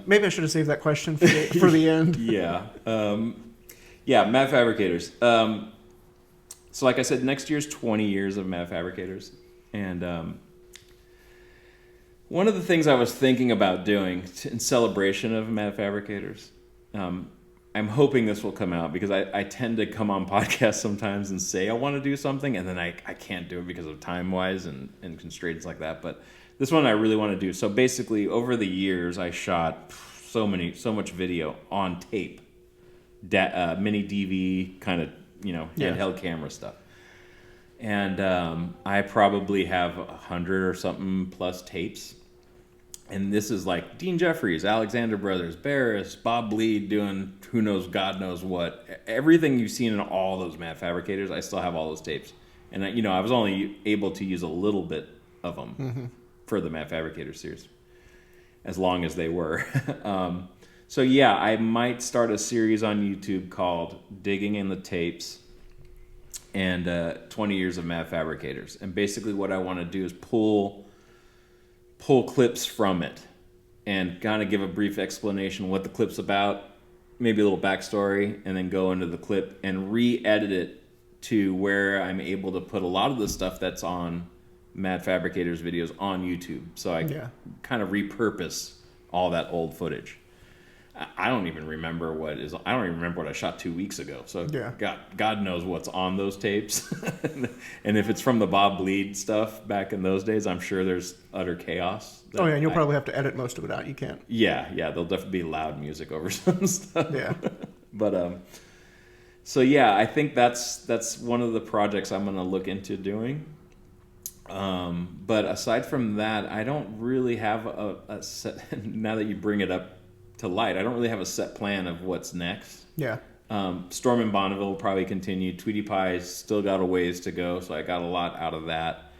Maybe I should have saved that question for the end. Yeah. Mad Fabricators. So like I said, next year's 20 years of Mad Fabricators. And one of the things I was thinking about doing in celebration of Mad Fabricators, I'm hoping this will come out because I tend to come on podcasts sometimes and say I want to do something, and then I can't do it because of time-wise and constraints like that. But this one I really want to do. So basically, over the years, I shot so much video on tape, mini DV kind of, handheld camera stuff. And I probably have 100 or something plus tapes. And this is like Dean Jeffries, Alexander Brothers, Barris, Bob Bleed doing who knows, God knows what. Everything you've seen in all those Mad Fabricators, I still have all those tapes. And I was only able to use a little bit of them for the Mad Fabricator series, as long as they were. So yeah, I might start a series on YouTube called Digging in the Tapes and 20 Years of Mad Fabricators. And basically what I want to do is pull clips from it and kind of give a brief explanation what the clip's about, maybe a little backstory, and then go into the clip and re-edit it to where I'm able to put a lot of the stuff that's on Mad Fabricators videos on YouTube. So I kind of repurpose all that old footage. I don't even remember what I shot 2 weeks ago. So God knows what's on those tapes. And if it's from the Bob Bleed stuff back in those days, I'm sure there's utter chaos. Oh yeah, and you'll probably have to edit most of it out. You can't. Yeah, there'll definitely be loud music over some stuff. Yeah. But so yeah, I think that's one of the projects I'm going to look into doing. But aside from that, I don't really have a set. Now that you bring it up to light, I don't really have a set plan of what's next. Yeah. Storm in Bonneville will probably continue. Tweety Pie's still got a ways to go, so I got a lot out of that.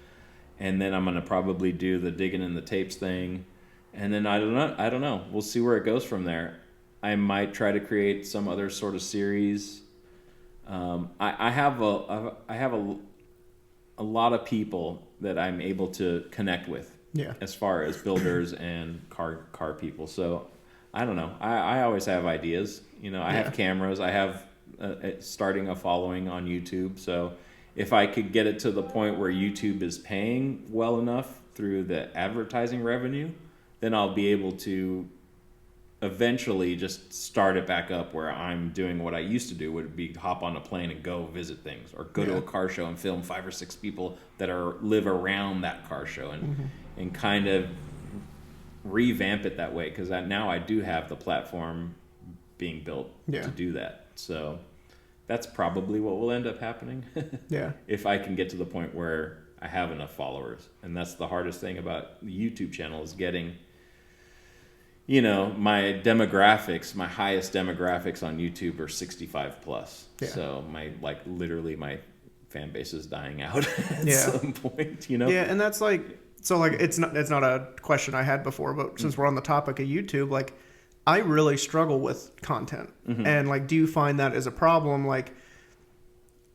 And then I'm gonna probably do the digging in the tapes thing, and then I don't know. We'll see where it goes from there. I might try to create some other sort of series. I have a lot of people that I'm able to connect with. Yeah. As far as builders and car people. So I don't know. I always have ideas. You know, I have cameras. I have starting a following on YouTube. So if I could get it to the point where YouTube is paying well enough through the advertising revenue, then I'll be able to eventually just start it back up where I'm doing what I used to do, would be hop on a plane and go visit things, or go to a car show and film 5 or 6 people that live around that car show, and kind of revamp it that way, because now I do have the platform being built to do that. So that's probably what will end up happening. If I can get to the point where I have enough followers. And that's the hardest thing about the YouTube channel, is getting, you know, my demographics, my highest demographics on YouTube are 65 plus. So literally my fan base is dying out at some point, you know? Yeah. And that's it's not a question I had before, but since we're on the topic of YouTube, like, I really struggle with content. And like, do you find that as a problem? Like,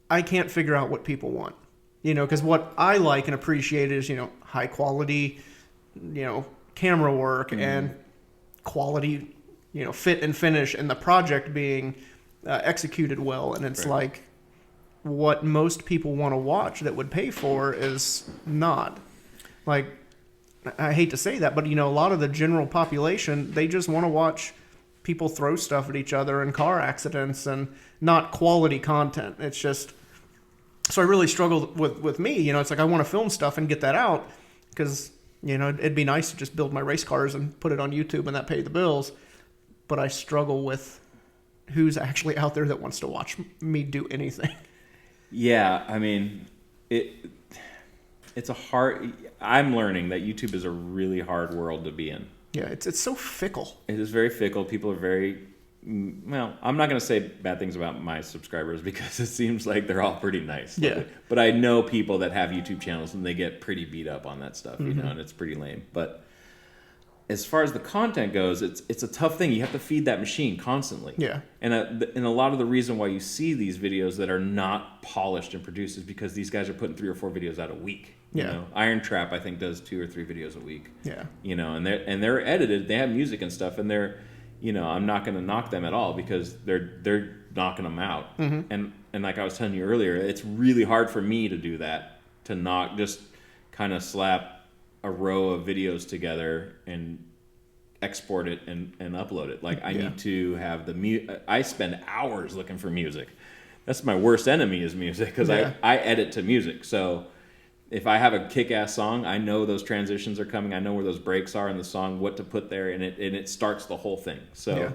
I can't figure out what people want, you know, because what I like and appreciate is, you know, high quality, you know, camera work and quality, you know, fit and finish, and the project being executed well. And it's like, what most people want to watch that would pay for is not. Like, I hate to say that, but, you know, a lot of the general population, they just want to watch people throw stuff at each other and car accidents, and not quality content. It's just, so I really struggle with me, you know, it's like, I want to film stuff and get that out, because, you know, it'd be nice to just build my race cars and put it on YouTube and that pay the bills. But I struggle with who's actually out there that wants to watch me do anything. Yeah. I mean, it's a hard, I'm learning that YouTube is a really hard world to be in. Yeah, it's so fickle. It is very fickle. People are very, well, I'm not going to say bad things about my subscribers, because it seems like they're all pretty nice. Yeah. But I know people that have YouTube channels and they get pretty beat up on that stuff, you know, and it's pretty lame. But as far as the content goes, it's a tough thing. You have to feed that machine constantly. Yeah. And a lot of the reason why you see these videos that are not polished and produced is because these guys are putting 3 or 4 videos out a week. You know, Iron Trap, I think, does 2 or 3 videos a week. Yeah. You know, and they're edited. They have music and stuff, and they're, you know, I'm not going to knock them at all, because they're knocking them out. And like I was telling you earlier, it's really hard for me to do that, to just kind of slap a row of videos together and export it and upload it. Like, I need to have I spend hours looking for music. That's my worst enemy, is music, because I edit to music. So if I have a kick-ass song, I know those transitions are coming. I know where those breaks are in the song, what to put there, and it starts the whole thing. So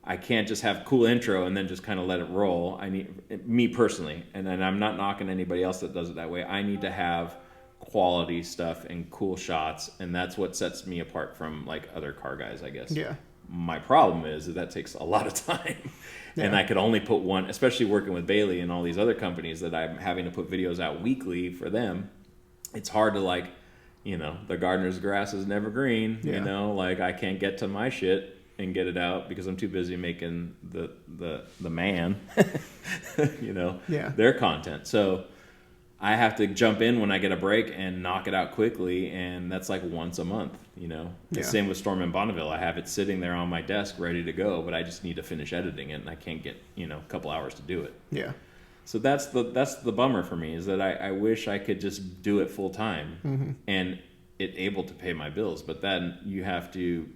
I can't just have cool intro and then just kind of let it roll. I need, me personally, and I'm not knocking anybody else that does it that way, I need to have quality stuff and cool shots, and that's what sets me apart from like other car guys, I guess. Yeah. My problem is that takes a lot of time. And I could only put one, especially working with Bailey and all these other companies that I'm having to put videos out weekly for them. It's hard to, like, you know, the gardener's grass is never green. You know, like, I can't get to my shit and get it out because I'm too busy making the man, you know, their content. So I have to jump in when I get a break and knock it out quickly, and that's like once a month, you know. The same with Storm in Bonneville. I have it sitting there on my desk ready to go, but I just need to finish editing it, and I can't get, you know, a couple hours to do it. Yeah. So that's the bummer for me, is that I wish I could just do it full time and it able to pay my bills, but then you have to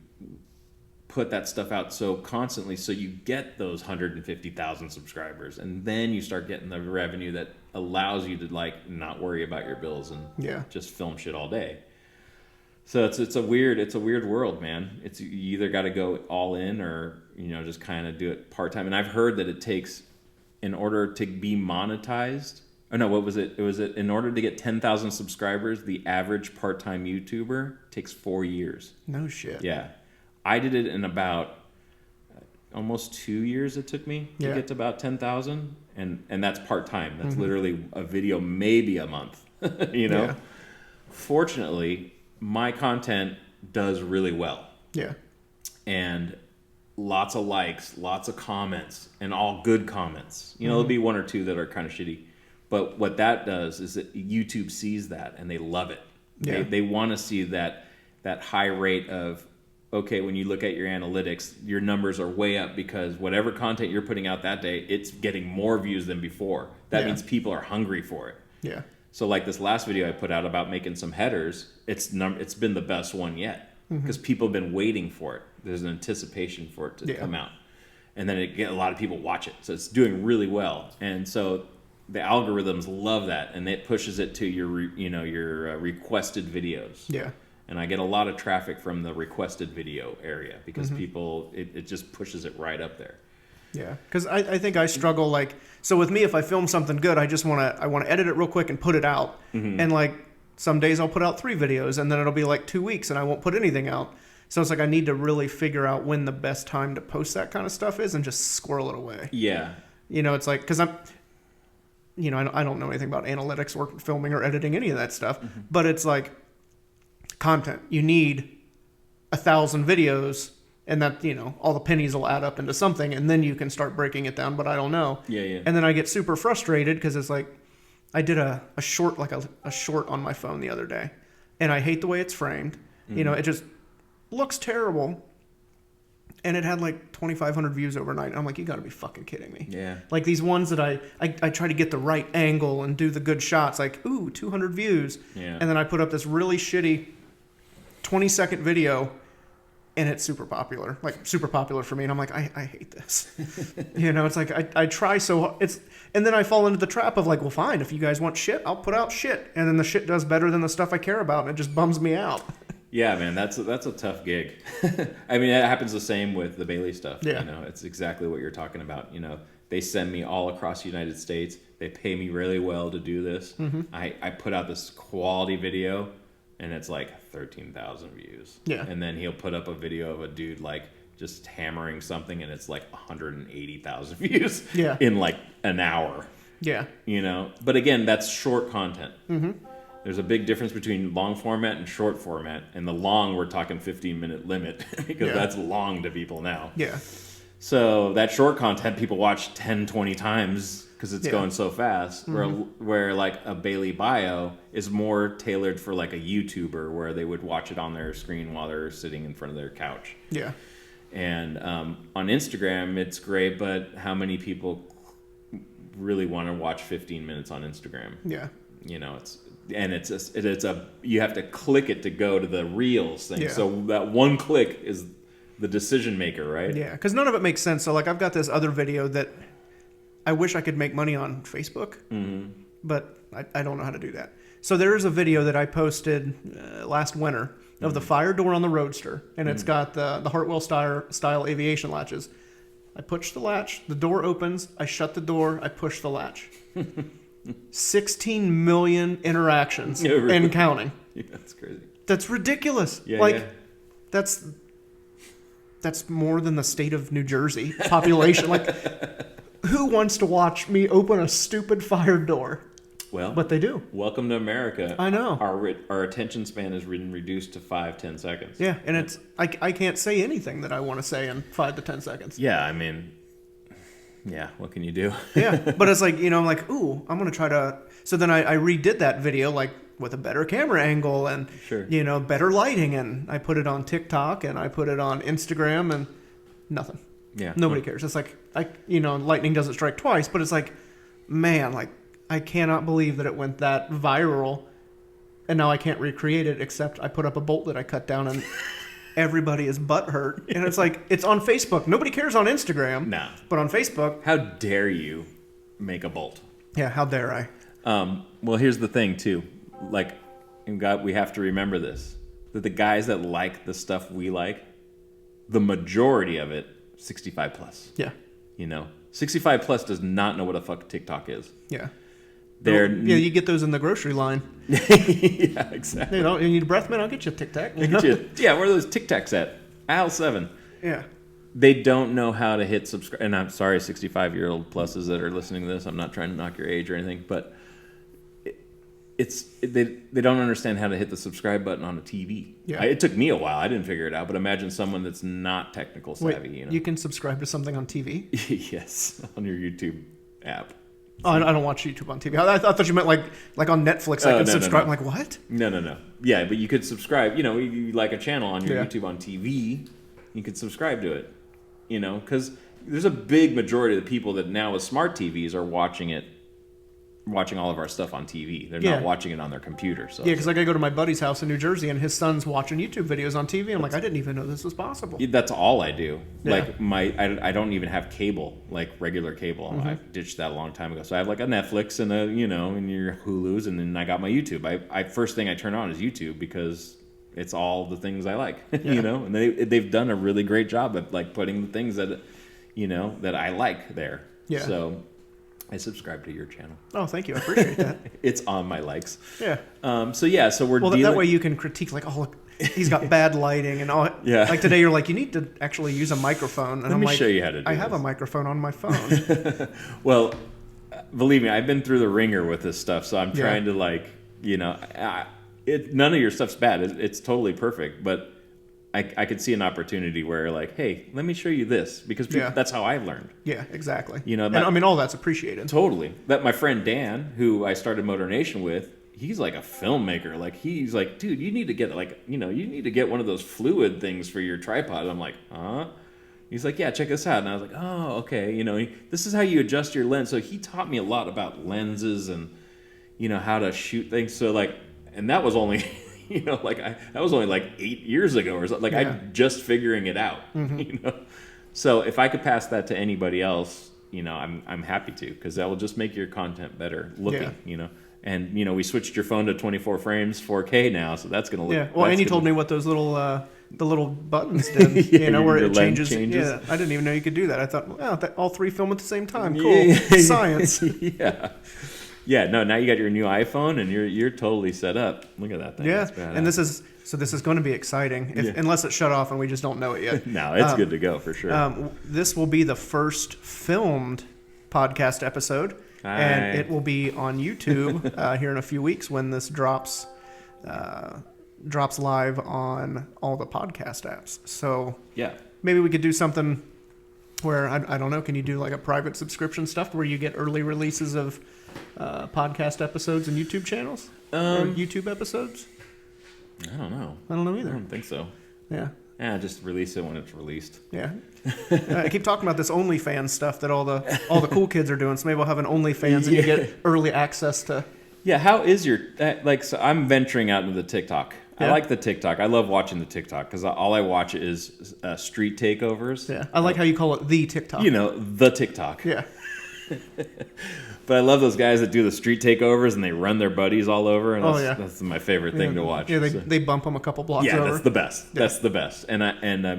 put that stuff out so constantly so you get those 150,000 subscribers, and then you start getting the revenue that allows you to, like, not worry about your bills and just film shit all day. So it's a weird world, man. It's, you either got to go all in, or, you know, just kind of do it part-time. And I've heard that it takes, in order to be monetized, oh no, what was it? It was in order to get 10,000 subscribers, the average part-time YouTuber takes 4 years. No shit. Yeah. I did it in about almost 2 years it took me to get to about 10,000. And that's part-time. That's literally a video maybe a month, you know? Yeah. Fortunately, my content does really well. Yeah. And lots of likes, lots of comments, and all good comments. You know, there'll be one or two that are kind of shitty. But what that does is that YouTube sees that and they love it. Yeah. They want to see that high rate of, okay, when you look at your analytics, your numbers are way up because whatever content you're putting out that day, it's getting more views than before. That means people are hungry for it. Yeah. So like this last video I put out about making some headers, it's been the best one yet because people have been waiting for it. There's an anticipation for it to come out. And then a lot of people watch it. So it's doing really well. And so the algorithms love that, and it pushes it to your requested videos. Yeah. And I get a lot of traffic from the requested video area because people, it just pushes it right up there. Yeah, because I think I struggle, like, so with me, if I film something good, I want to edit it real quick and put it out. And like some days I'll put out 3 videos, and then it'll be like 2 weeks and I won't put anything out. So it's like I need to really figure out when the best time to post that kind of stuff is and just squirrel it away. Yeah. You know, it's like, because I don't know anything about analytics or filming or editing, any of that stuff, but it's like content. You need 1,000 videos, and that, all the pennies will add up into something, and then you can start breaking it down, but I don't know. Yeah. And then I get super frustrated because it's like, I did a short, like a short on my phone the other day, and I hate the way it's framed. It just looks terrible. And it had like 2,500 views overnight. I'm like, you got to be fucking kidding me. Yeah. Like these ones that I try to get the right angle and do the good shots. Like, ooh, 200 views. Yeah. And then I put up this really shitty 20-second video, and it's super popular. Like, super popular for me. And I'm like, I hate this. It's like I try so... And then I fall into the trap of like, well, fine. If you guys want shit, I'll put out shit. And then the shit does better than the stuff I care about, and it just bums me out. Yeah, man, that's a tough gig. I mean, it happens the same with the Bailey stuff. Yeah. It's exactly what you're talking about. They send me all across the United States. They pay me really well to do this. I put out this quality video, and it's like 13,000 views. Yeah. And then he'll put up a video of a dude like just hammering something, and it's like 180,000 views. Yeah. In like an hour. Yeah. But again, that's short content. There's a big difference between long format and short format. And the long, we're talking 15-minute limit because that's long to people now. Yeah. So that short content people watch 10, 20 times because it's going so fast. Where like a Bailey bio is more tailored for like a YouTuber where they would watch it on their screen while they're sitting in front of their couch. Yeah. And on Instagram, it's great, but how many people really want to watch 15 minutes on Instagram? Yeah. It's you have to click it to go to the Reels thing. Yeah. So that one click is the decision maker, right? Yeah, because none of it makes sense. So like I've got this other video that I wish I could make money on Facebook, but I don't know how to do that. So there is a video that I posted last winter of the fire door on the Roadster, and it's got the Hartwell style aviation latches. I push the latch, the door opens, I shut the door, I push the latch. 16 million interactions and counting. Yeah, that's crazy. That's ridiculous. Yeah, that's more than the state of New Jersey population. Like, who wants to watch me open a stupid fire door? Well, but they do. Welcome to America. I know. Our attention span has been reduced to 5-10 seconds. Yeah, and it's I can't say anything that I want to say in 5 to 10 seconds. Yeah, I mean, yeah, what can you do? Yeah, but it's like, I'm like, ooh, I'm going to try to... So then I redid that video, like, with a better camera angle and, better lighting, and I put it on TikTok, and I put it on Instagram, and nothing. Yeah. Nobody cares. It's like, lightning doesn't strike twice, but it's like, man, like, I cannot believe that it went that viral, and now I can't recreate it, except I put up a bolt that I cut down, and... everybody is butthurt. And it's like, it's on Facebook. Nobody cares on Instagram. No. But on Facebook. How dare you make a bolt? Yeah, how dare I? Well, here's the thing, too. Like, we have to remember this. That the guys that like the stuff we like, the majority of it, 65 plus. Yeah. 65 plus does not know what a fuck TikTok is. Yeah. You get those in the grocery line. Yeah, exactly. You need a breath mint? I'll get you a Tic Tac. Yeah, where are those Tic Tacs at? Aisle 7. Yeah. They don't know how to hit subscribe. And I'm sorry, 65-year-old pluses that are listening to this. I'm not trying to knock your age or anything, but they don't understand how to hit the subscribe button on a TV. Yeah. It took me a while. I didn't figure it out, but imagine someone that's not technical savvy. Wait, you can subscribe to something on TV? Yes, on your YouTube app. Oh, I don't watch YouTube on TV. I thought you meant like on Netflix. I can subscribe. No. I'm like, what? No. Yeah, but you could subscribe. You like a channel on your Yeah. YouTube on TV, you could subscribe to it. Because there's a big majority of the people that now with smart TVs are watching all of our stuff on TV. They're not watching it on their computer. So yeah, because I go to my buddy's house in New Jersey, and his son's watching YouTube videos on TV. I'm like, I didn't even know this was possible. That's all I do. Yeah. Like I don't even have cable, like regular cable. Mm-hmm. I ditched that a long time ago. So I have like a Netflix and and your Hulu's, and then I got my YouTube. I first thing I turn on is YouTube because it's all the things I like, and they've done a really great job of like putting the things that that I like there. Yeah. So I subscribe to your channel. Oh, thank you. I appreciate that. It's on my likes. Yeah. So we're dealing... that way you can critique like, oh, look, he's got bad lighting and all. Yeah. Like today, you're like, you need to actually use a microphone. And Let me show you how to do I have a microphone on my phone. Well, believe me, I've been through the ringer with this stuff, so I'm trying to none of your stuff's bad. It's totally perfect, but I could see an opportunity where like, hey, let me show you this because that's how I learned. Yeah, exactly. And I mean, all that's appreciated. Totally. That my friend Dan, who I started Motor Nation with, he's like a filmmaker. Like he's like, dude, you need to get one of those fluid things for your tripod. I'm like, huh? He's like, yeah, check this out. And I was like, oh, okay. This is how you adjust your lens. So he taught me a lot about lenses and how to shoot things. So like, and that was only. That was only like 8 years ago or something. I'm just figuring it out. Mm-hmm. So if I could pass that to anybody else, I'm happy to, because that will just make your content better looking. And we switched your phone to 24 frames 4K now, so that's gonna look. Yeah. Well, and you told me what those little the little buttons did. Where it changes. Yeah. I didn't even know you could do that. I thought, well, all three film at the same time. Cool. Science. Yeah. Yeah, no, now you got your new iPhone and you're totally set up. Look at that thing. Yeah, and this is going to be exciting, unless it's shut off and we just don't know it yet. No, it's good to go for sure. This will be the first filmed podcast episode, and it will be on YouTube here in a few weeks when this drops live on all the podcast apps. So yeah, maybe we could do something where, I don't know, can you do like a private subscription stuff where you get early releases of podcast episodes and YouTube channels? Or YouTube episodes? I don't know. I don't know either. I don't think so. Yeah. Yeah, just release it when it's released. Yeah. I keep talking about this OnlyFans stuff that all the cool kids are doing, so maybe we'll have an OnlyFans and you get early access to... Yeah, how is your... so I'm venturing out into the TikTok. Yeah. I like the TikTok. I love watching the TikTok because all I watch is street takeovers. Yeah, I like how you call it the TikTok. The TikTok. Yeah. But I love those guys that do the street takeovers and they run their buddies all over. And that's my favorite thing to watch. Yeah, they bump them a couple blocks over. Yeah, that's the best. Yeah. That's the best. And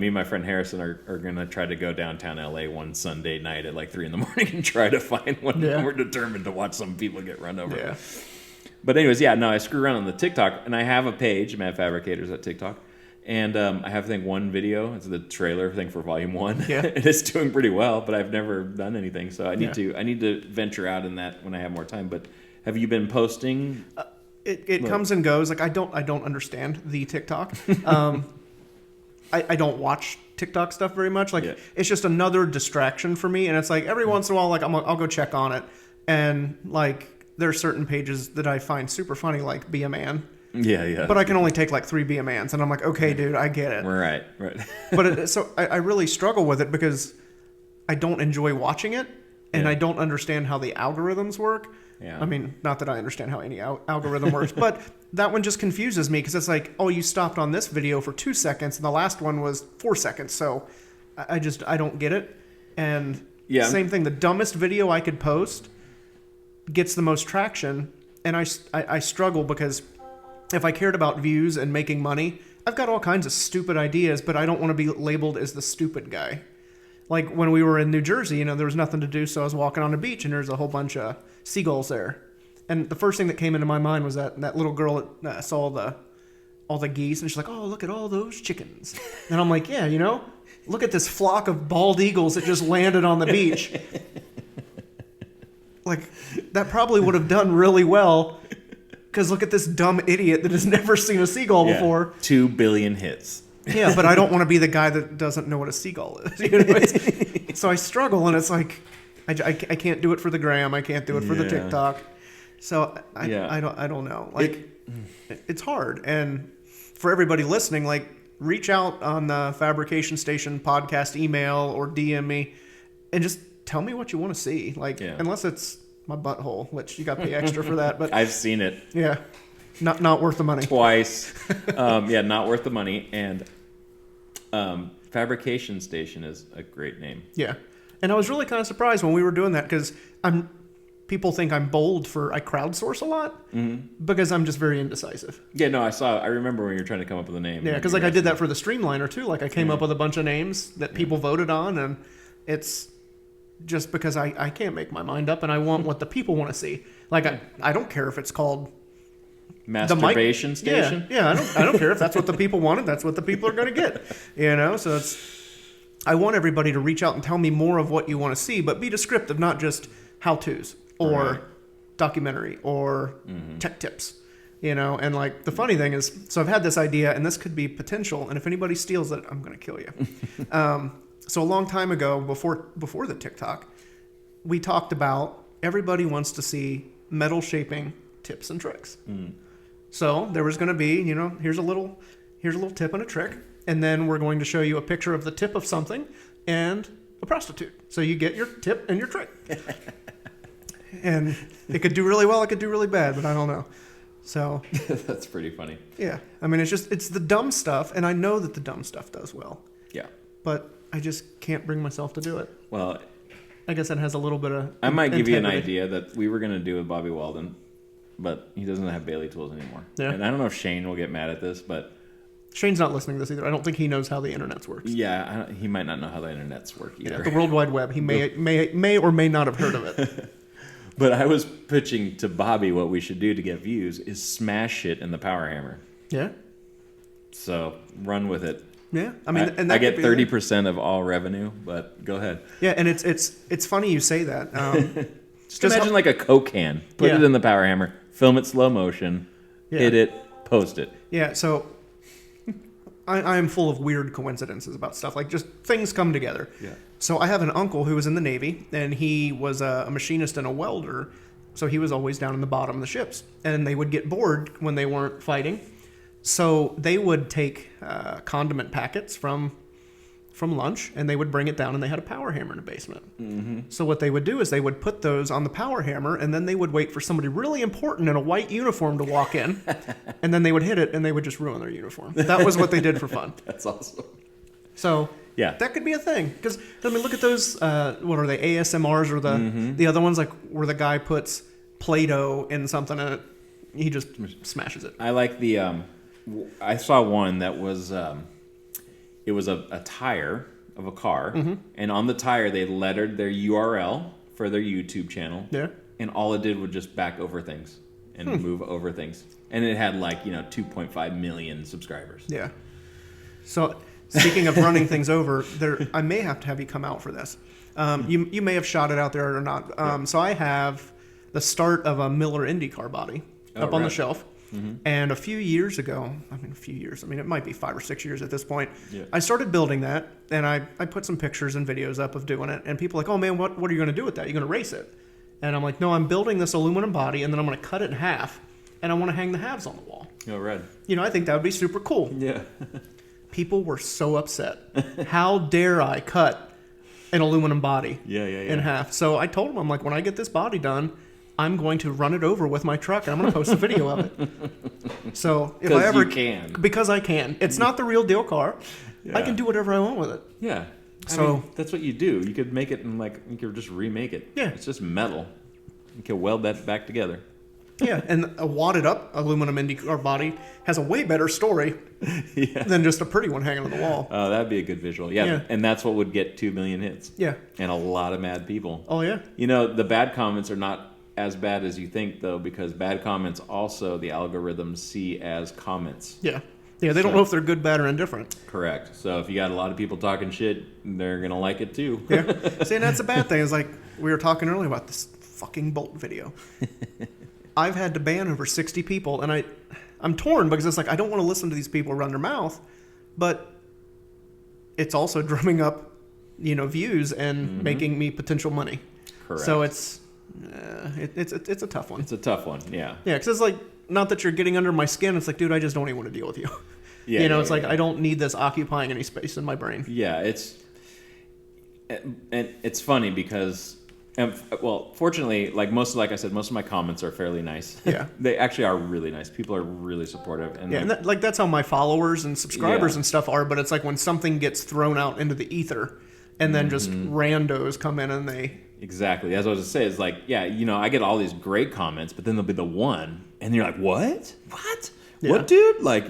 me and my friend Harrison are going to try to go downtown LA one Sunday night at like 3 a.m. and try to find one. Yeah. We're determined to watch some people get run over. Yeah. But anyways, I screw around on the TikTok, and I have a page, Mad Fabricators at TikTok, and I have, I think, one video. It's the trailer thing for Volume 1. Yeah. And it's doing pretty well, but I've never done anything, so I need to venture out in that when I have more time. But have you been posting? It comes and goes. Like I don't understand the TikTok. I don't watch TikTok stuff very much. Like it's just another distraction for me, and it's like every once in a while, like I'll go check on it, and like. There are certain pages that I find super funny, like Be a Man. Yeah. But I can only take like 3 Be a Mans, and I'm like, okay, dude, I get it. Right. But so I really struggle with it because I don't enjoy watching it, and I don't understand how the algorithms work. Yeah. I mean, not that I understand how any algorithm works, but that one just confuses me because it's like, oh, you stopped on this video for 2 seconds, and the last one was 4 seconds. So I don't get it. And same thing, the dumbest video I could post gets the most traction, and I struggle because if I cared about views and making money, I've got all kinds of stupid ideas, but I don't want to be labeled as the stupid guy. Like when we were in New Jersey, there was nothing to do, so I was walking on the beach, and there's a whole bunch of seagulls there. And the first thing that came into my mind was that little girl that saw all the geese, and she's like, oh, look at all those chickens. And I'm like, yeah, look at this flock of bald eagles that just landed on the beach. Like, that probably would have done really well because look at this dumb idiot that has never seen a seagull before. 2 billion hits. Yeah, but I don't want to be the guy that doesn't know what a seagull is. So I struggle, and it's like I can't do it for the gram. I can't do it for the TikTok. So I don't know. Like it's hard, and for everybody listening, like reach out on the Fabrication Station podcast email or DM me, and just tell me what you want to see. Like unless it's my butthole, which you got to pay extra for that. But I've seen it. Yeah. Not worth the money. Twice. Not worth the money. And Fabrication Station is a great name. Yeah. And I was really kind of surprised when we were doing that because people think I'm bold I crowdsource a lot because I'm just very indecisive. Yeah, no, I remember when you were trying to come up with a name. Yeah, because like I did that for the Streamliner too. Like I came up with a bunch of names that people voted on, and it's just because I can't make my mind up and I want what the people want to see. Like I don't care if it's called Masturbation Station. Yeah, I don't care if that's what the people wanted. That's what the people are going to get. So I want everybody to reach out and tell me more of what you want to see, but be descriptive, not just how-tos or documentary or tech tips. And like the funny thing is, so I've had this idea, and this could be potential, and if anybody steals it, I'm going to kill you. So a long time ago, before the TikTok, we talked about everybody wants to see metal shaping tips and tricks. So there was going to be, here's a little tip and a trick, and then we're going to show you a picture of the tip of something and a prostitute. So you get your tip and your trick. And it could do really well, it could do really bad, but I don't know. So that's pretty funny. Yeah. I mean, it's the dumb stuff, and I know that the dumb stuff does well. Yeah. But I just can't bring myself to do it. Well, I guess it has a little bit of I might give you an idea that we were going to do with Bobby Weldon, but he doesn't have Bailey tools anymore. Yeah. And I don't know if Shane will get mad at this, but Shane's not listening to this either. I don't think he knows how the internets works. Yeah, he might not know how the internets work either. Yeah, the World Wide Web. He may or may not have heard of it. But I was pitching to Bobby what we should do to get views is smash it in the power hammer. Yeah. So run with it. Yeah, I mean, and I get 30% of all revenue, but go ahead. Yeah, and it's funny you say that. Just imagine like a Coke can. Put it in the power hammer, film it slow motion, hit it, post it. Yeah, so I am full of weird coincidences about stuff. Like just things come together. Yeah. So I have an uncle who was in the Navy, and he was a machinist and a welder. So he was always down in the bottom of the ships, and they would get bored when they weren't fighting. So they would take condiment packets from lunch, and they would bring it down, and they had a power hammer in the basement. Mm-hmm. So what they would do is they would put those on the power hammer, and then they would wait for somebody really important in a white uniform to walk in, and then they would hit it, and they would just ruin their uniform. That was what they did for fun. That's awesome. So yeah, that could be a thing. Because I mean, look at those. What are they? ASMRs or the other ones, like where the guy puts Play-Doh in something and he just smashes it. I like the. I saw one that was. It was a tire of a car, and on the tire they lettered their URL for their YouTube channel. Yeah. And all it did was just back over things and move over things, and it had 2.5 million subscribers. Yeah. So speaking of running things over, I may have to have you come out for this. You may have shot it out there or not. So I have the start of a Miller IndyCar body up on the shelf. Mm-hmm. And a few years ago, it might be 5 or 6 years at this point, I started building that, and I put some pictures and videos up of doing it, and people are like, oh man, what are you going to do with that? You're going to race it? And I'm like, no, I'm building this aluminum body, and then I'm going to cut it in half, and I want to hang the halves on the wall. Oh, right. I think that would be super cool. Yeah. People were so upset. How dare I cut an aluminum body in half? So I told them, I'm like, when I get this body done, I'm going to run it over with my truck, and I'm going to post a video of it. So if I ever can, because I can. It's not the real deal car. Yeah. I can do whatever I want with it. Yeah. I mean, that's what you do. You could make it and you could just remake it. Yeah. It's just metal. You can weld that back together. Yeah, and a wadded up aluminum IndyCar body has a way better story than just a pretty one hanging on the wall. Oh, that'd be a good visual. Yeah, and that's what would get 2 million hits. Yeah. And a lot of mad people. Oh, yeah. The bad comments are not as bad as you think, though, because bad comments also the algorithms see as comments. Yeah. Yeah, they don't know if they're good, bad, or indifferent. Correct. So if you got a lot of people talking shit, they're going to like it too. Yeah. See, and that's a bad thing. It's like we were talking earlier about this fucking Bolt video. I've had to ban over 60 people, and I'm torn because it's like I don't want to listen to these people run their mouth, but it's also drumming up, views and making me potential money. Correct. So it's a tough one. It's a tough one, yeah. Yeah, because it's like, not that you're getting under my skin. It's like, dude, I just don't even want to deal with you. Yeah, it's like I don't need this occupying any space in my brain. Yeah, it's funny because, fortunately, like I said, most of my comments are fairly nice. Yeah. They actually are really nice. People are really supportive. And yeah, and that's how my followers and subscribers and stuff are, but it's like when something gets thrown out into the ether and then just randos come in and they... Exactly. As I was going to say, it's like, yeah, I get all these great comments, but then there'll be the one, and you're like, what? What? Yeah. What, dude? Like,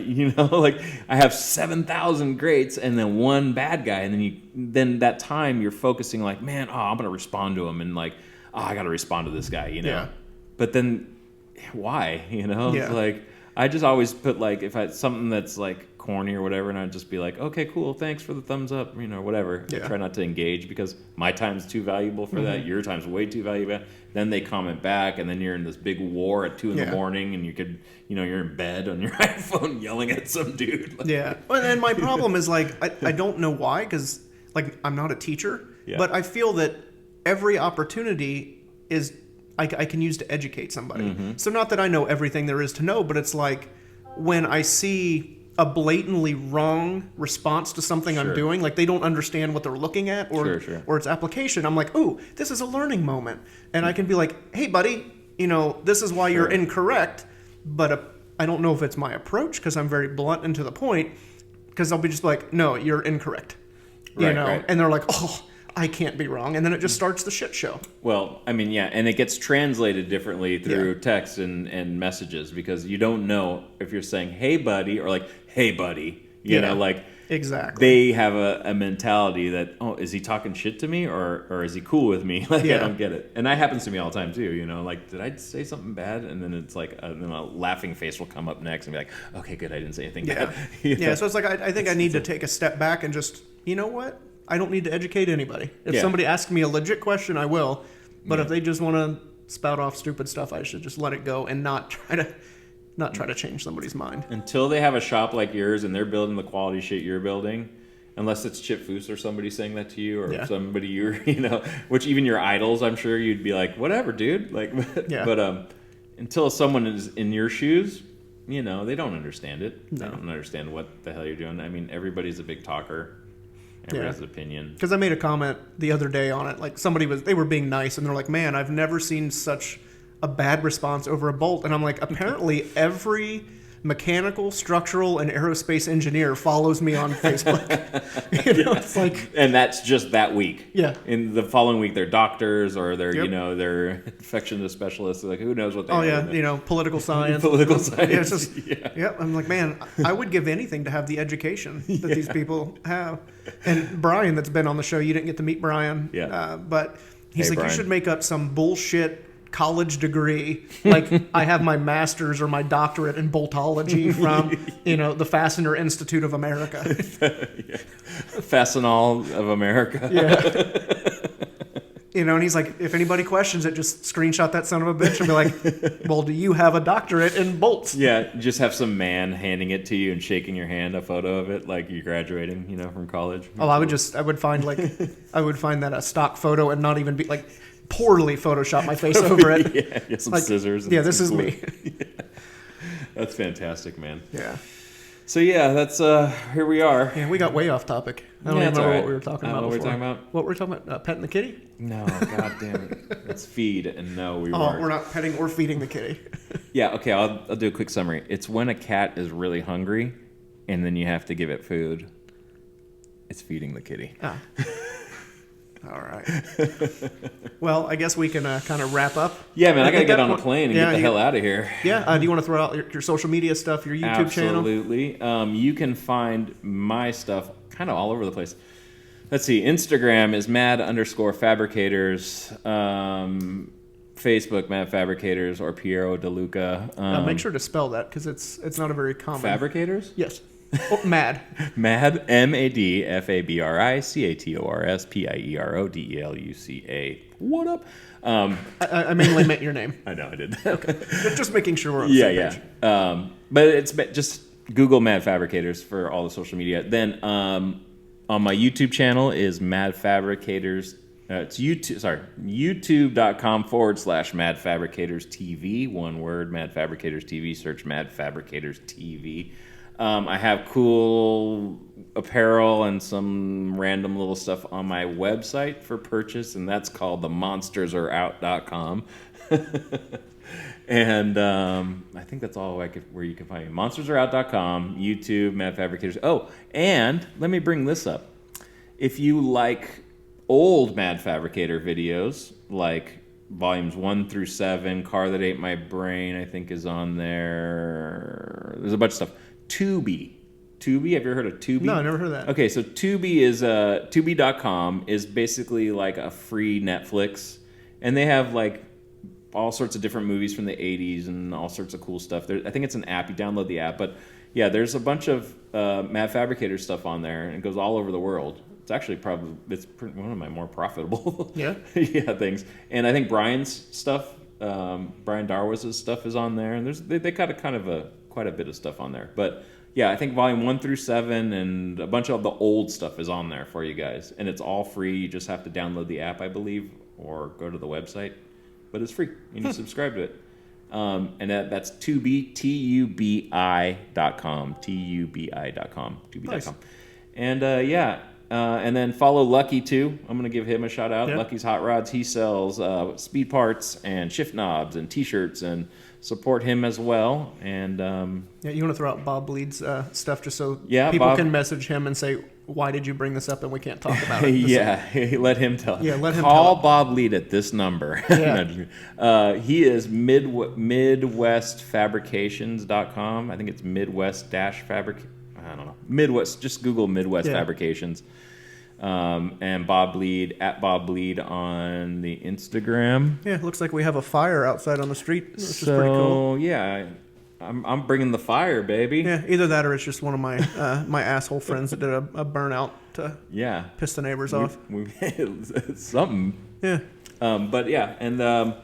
like I have 7,000 greats and then one bad guy, and then that time you're focusing like, man, I'm going to respond to him, and like, I got to respond to this guy, Yeah. But then why, Yeah. It's like, I just always put like, if I something that's like corny or whatever, and I'd just be like, okay, cool, thanks for the thumbs up, whatever. Yeah. I try not to engage because my time's too valuable for that. Your time's way too valuable. Then they comment back, and then you're in this big war at 2 in the morning, and you could, you're in bed on your iPhone yelling at some dude. Like, yeah. And my problem is like, I don't know why, because like I'm not a teacher, but I feel that every opportunity is I can use to educate somebody. So not that I know everything there is to know, but it's like when I see a blatantly wrong response to something I'm doing, like they don't understand what they're looking at or its application, I'm like, ooh, this is a learning moment. And I can be like, hey, buddy, this is why you're incorrect, but I don't know if it's my approach because I'm very blunt and to the point, because I'll be just like, no, you're incorrect. Right. And they're like, oh, I can't be wrong. And then it just starts the shit show. Well, I mean, yeah, and it gets translated differently through text and messages because you don't know if you're saying, hey, buddy, or like, hey, buddy. You know, like, exactly. They have a mentality that, oh, is he talking shit to me or is he cool with me? Like, I don't get it. And that happens to me all the time, too. Like, did I say something bad? And then it's like, a laughing face will come up next and be like, okay, good, I didn't say anything bad. Yeah, so it's like, I think I need to take a step back and just, you know what? I don't need to educate anybody. If somebody asks me a legit question, I will. But if they just want to spout off stupid stuff, I should just let it go and not try to change somebody's mind. Until they have a shop like yours and they're building the quality shit you're building, unless it's Chip Foose or somebody saying that to you or somebody you're, which even your idols, I'm sure you'd be like, whatever, dude. Like, but until someone is in your shoes, they don't understand it. No. They don't understand what the hell you're doing. I mean, everybody's a big talker. Everybody has an opinion. Because I made a comment the other day on it. Like they were being nice and they're like, man, I've never seen such a bad response over a bolt. And I'm like, apparently every mechanical, structural, and aerospace engineer follows me on Facebook. It's like, and that's just that week. Yeah. In the following week, they're doctors or they're they're infectious specialists. Like who knows what they are. Political science. Political science. Yeah, it's just, I'm like, man, I would give anything to have the education that these people have. And Brian, that's been on the show, you didn't get to meet Brian. Yeah. But he's like, Brian, you should make up some bullshit college degree, like I have my master's or my doctorate in boltology from the Fastener Institute of America. Fastenal of America. And he's like, if anybody questions it, just screenshot that son of a bitch and be like, well, do you have a doctorate in bolts? Yeah, just have some man handing it to you and shaking your hand, a photo of it, like you're graduating, from college. Oh, I would find that a stock photo and not even be like, poorly Photoshop my face over it. Some scissors. And this is me. That's fantastic, man. Yeah. So that's here we are. Yeah, we got way off topic. I don't even remember what we were talking about. What were we talking about? What were we talking about? Petting the kitty? No, god damn it. Let's feed, and no, we weren't. Oh, we're not petting or feeding the kitty. Yeah, okay, I'll do a quick summary. It's when a cat is really hungry, and then you have to give it food. It's feeding the kitty. Ah. All right. Well, I guess we can kind of wrap up. Yeah, man, I got to get on a plane and get the hell out of here. Yeah. Do you want to throw out your social media stuff, your YouTube channel? Absolutely. You can find my stuff kind of all over the place. Let's see. Instagram is mad_fabricators. Facebook, Mad Fabricators or Piero De Luca. Make sure to spell that because it's not a very common. Fabricators? Yes. Oh, Mad. Mad, MADFABRICATORSPIERODELUCA. What up? I mainly meant your name. I know I did. Okay. Just making sure we're on the same page. But it's just Google Mad Fabricators for all the social media. Then on my YouTube channel is Mad Fabricators. It's youtube.com/Mad Fabricators TV. One word, Mad Fabricators TV. Search Mad Fabricators TV. I have cool apparel and some random little stuff on my website for purchase, and that's called themonstersareout.com. And I think that's all where you can find me. Monstersareout.com, YouTube, Mad Fabricators. Oh, and let me bring this up. If you like old Mad Fabricator videos, like volumes 1 through 7, Car That Ate My Brain, I think is on there. There's a bunch of stuff. Tubi. Have you ever heard of Tubi? No, I never heard of that. Okay, so Tubi is Tubi.com is basically like a free Netflix, and they have like all sorts of different movies from the 80s and all sorts of cool stuff. I think it's an app. You download the app, but yeah, there's a bunch of Mad Fabricator stuff on there, and it goes all over the world. It's actually one of my more profitable things. And I think Brian's stuff, Brian Darwaz's stuff is on there, and they got quite a bit of stuff on there. But yeah, I think volume 1 through 7 and a bunch of the old stuff is on there for you guys, and it's all free. You just have to download the app, I believe, or go to the website. But it's free. You need to subscribe to it. And that's Tubi, Tubi.com, Tubi.com, Tubi.com. Nice. And and then follow Lucky too. I'm going to give him a shout out. Yeah. Lucky's Hot Rods. He sells speed parts and shift knobs and T-shirts, and support him as well. And you want to throw out Bob Bleed's stuff just so Yeah, people Bob- can message him and say, why did you bring this up and we can't talk about it? let him tell. Yeah, let him Call tell. Bob Lead at this number. Yeah. He is MidwestFabrications.com. I think it's Midwest-Fabric. I don't know. Midwest. Just Google Midwest Fabrications. And Bob Bleed at Bob Bleed on the Instagram. Yeah, it looks like we have a fire outside on the street, which is pretty cool. Yeah, I'm bringing the fire, baby. Yeah, either that or it's just one of my my asshole friends that did a burnout to piss the neighbors off. It's something. Yeah. But yeah, and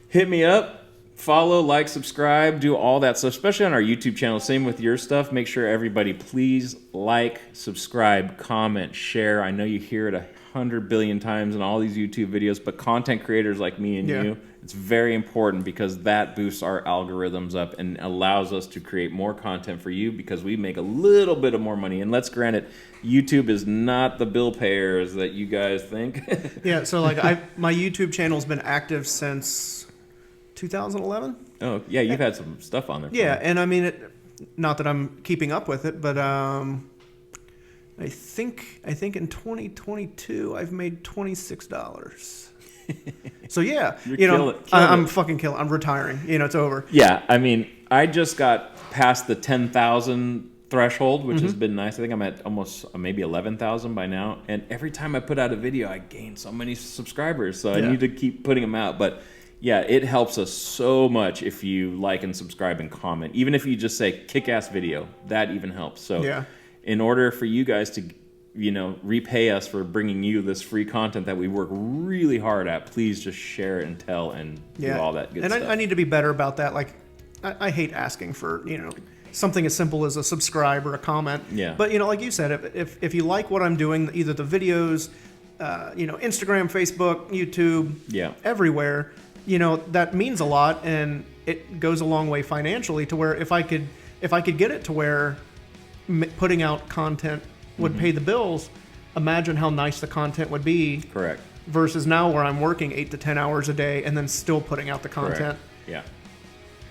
hit me up. Follow, like, subscribe, do all that stuff, especially on our YouTube channel. Same with your stuff. Make sure everybody please like, subscribe, comment, share. I know you hear it 100 billion times in all these YouTube videos, but content creators like me and you, it's very important because that boosts our algorithms up and allows us to create more content for you because we make a little bit of more money. And let's grant it, YouTube is not the bill payers that you guys think. Yeah, so like my YouTube channel's been active since 2011. Oh, yeah, you've had some stuff on there. Yeah, and I mean, not that I'm keeping up with it, but I think in 2022 I've made $26. So yeah, I'm fucking killing. I'm retiring. It's over. Yeah, I mean, I just got past the 10,000 threshold, which has been nice. I think I'm at almost maybe 11,000 by now. And every time I put out a video, I gain so many subscribers. So I need to keep putting them out. But yeah, it helps us so much if you like and subscribe and comment. Even if you just say kick-ass video, that even helps. So in order for you guys to, repay us for bringing you this free content that we work really hard at, please just share it and tell and do all that good stuff. And I need to be better about that. Like, I hate asking for, something as simple as a subscribe or a comment. Yeah. But, like you said, if you like what I'm doing, either the videos, Instagram, Facebook, YouTube, everywhere, that means a lot, and it goes a long way financially to where if I could get it to where putting out content would pay the bills, imagine how nice the content would be. Correct. Versus now where I'm working 8 to 10 hours a day and then still putting out the content. Correct. Yeah.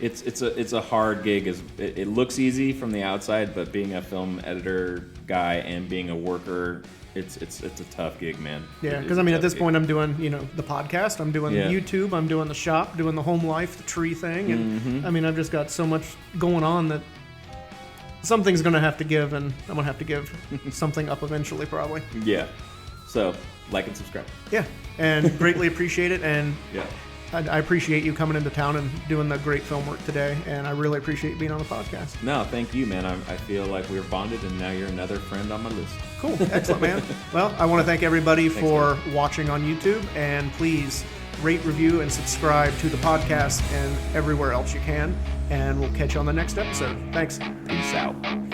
It's a hard gig. It looks easy from the outside, but being a film editor guy and being a worker, it's a tough gig, man. Yeah, because at this point I'm doing the podcast, I'm doing YouTube, I'm doing the shop, doing the home life, the tree thing, and I've just got so much going on that something's gonna have to give, and I'm gonna have to give something up eventually, probably. Yeah. So like and subscribe. Yeah, and greatly appreciate it, and I appreciate you coming into town and doing the great film work today, and I really appreciate you being on the podcast. No, thank you, man. I feel like we're bonded, and now you're another friend on my list. Cool. Excellent, man. Well, I want to thank everybody for watching on YouTube, and please rate, review, and subscribe to the podcast and everywhere else you can, and we'll catch you on the next episode. Thanks. Peace out.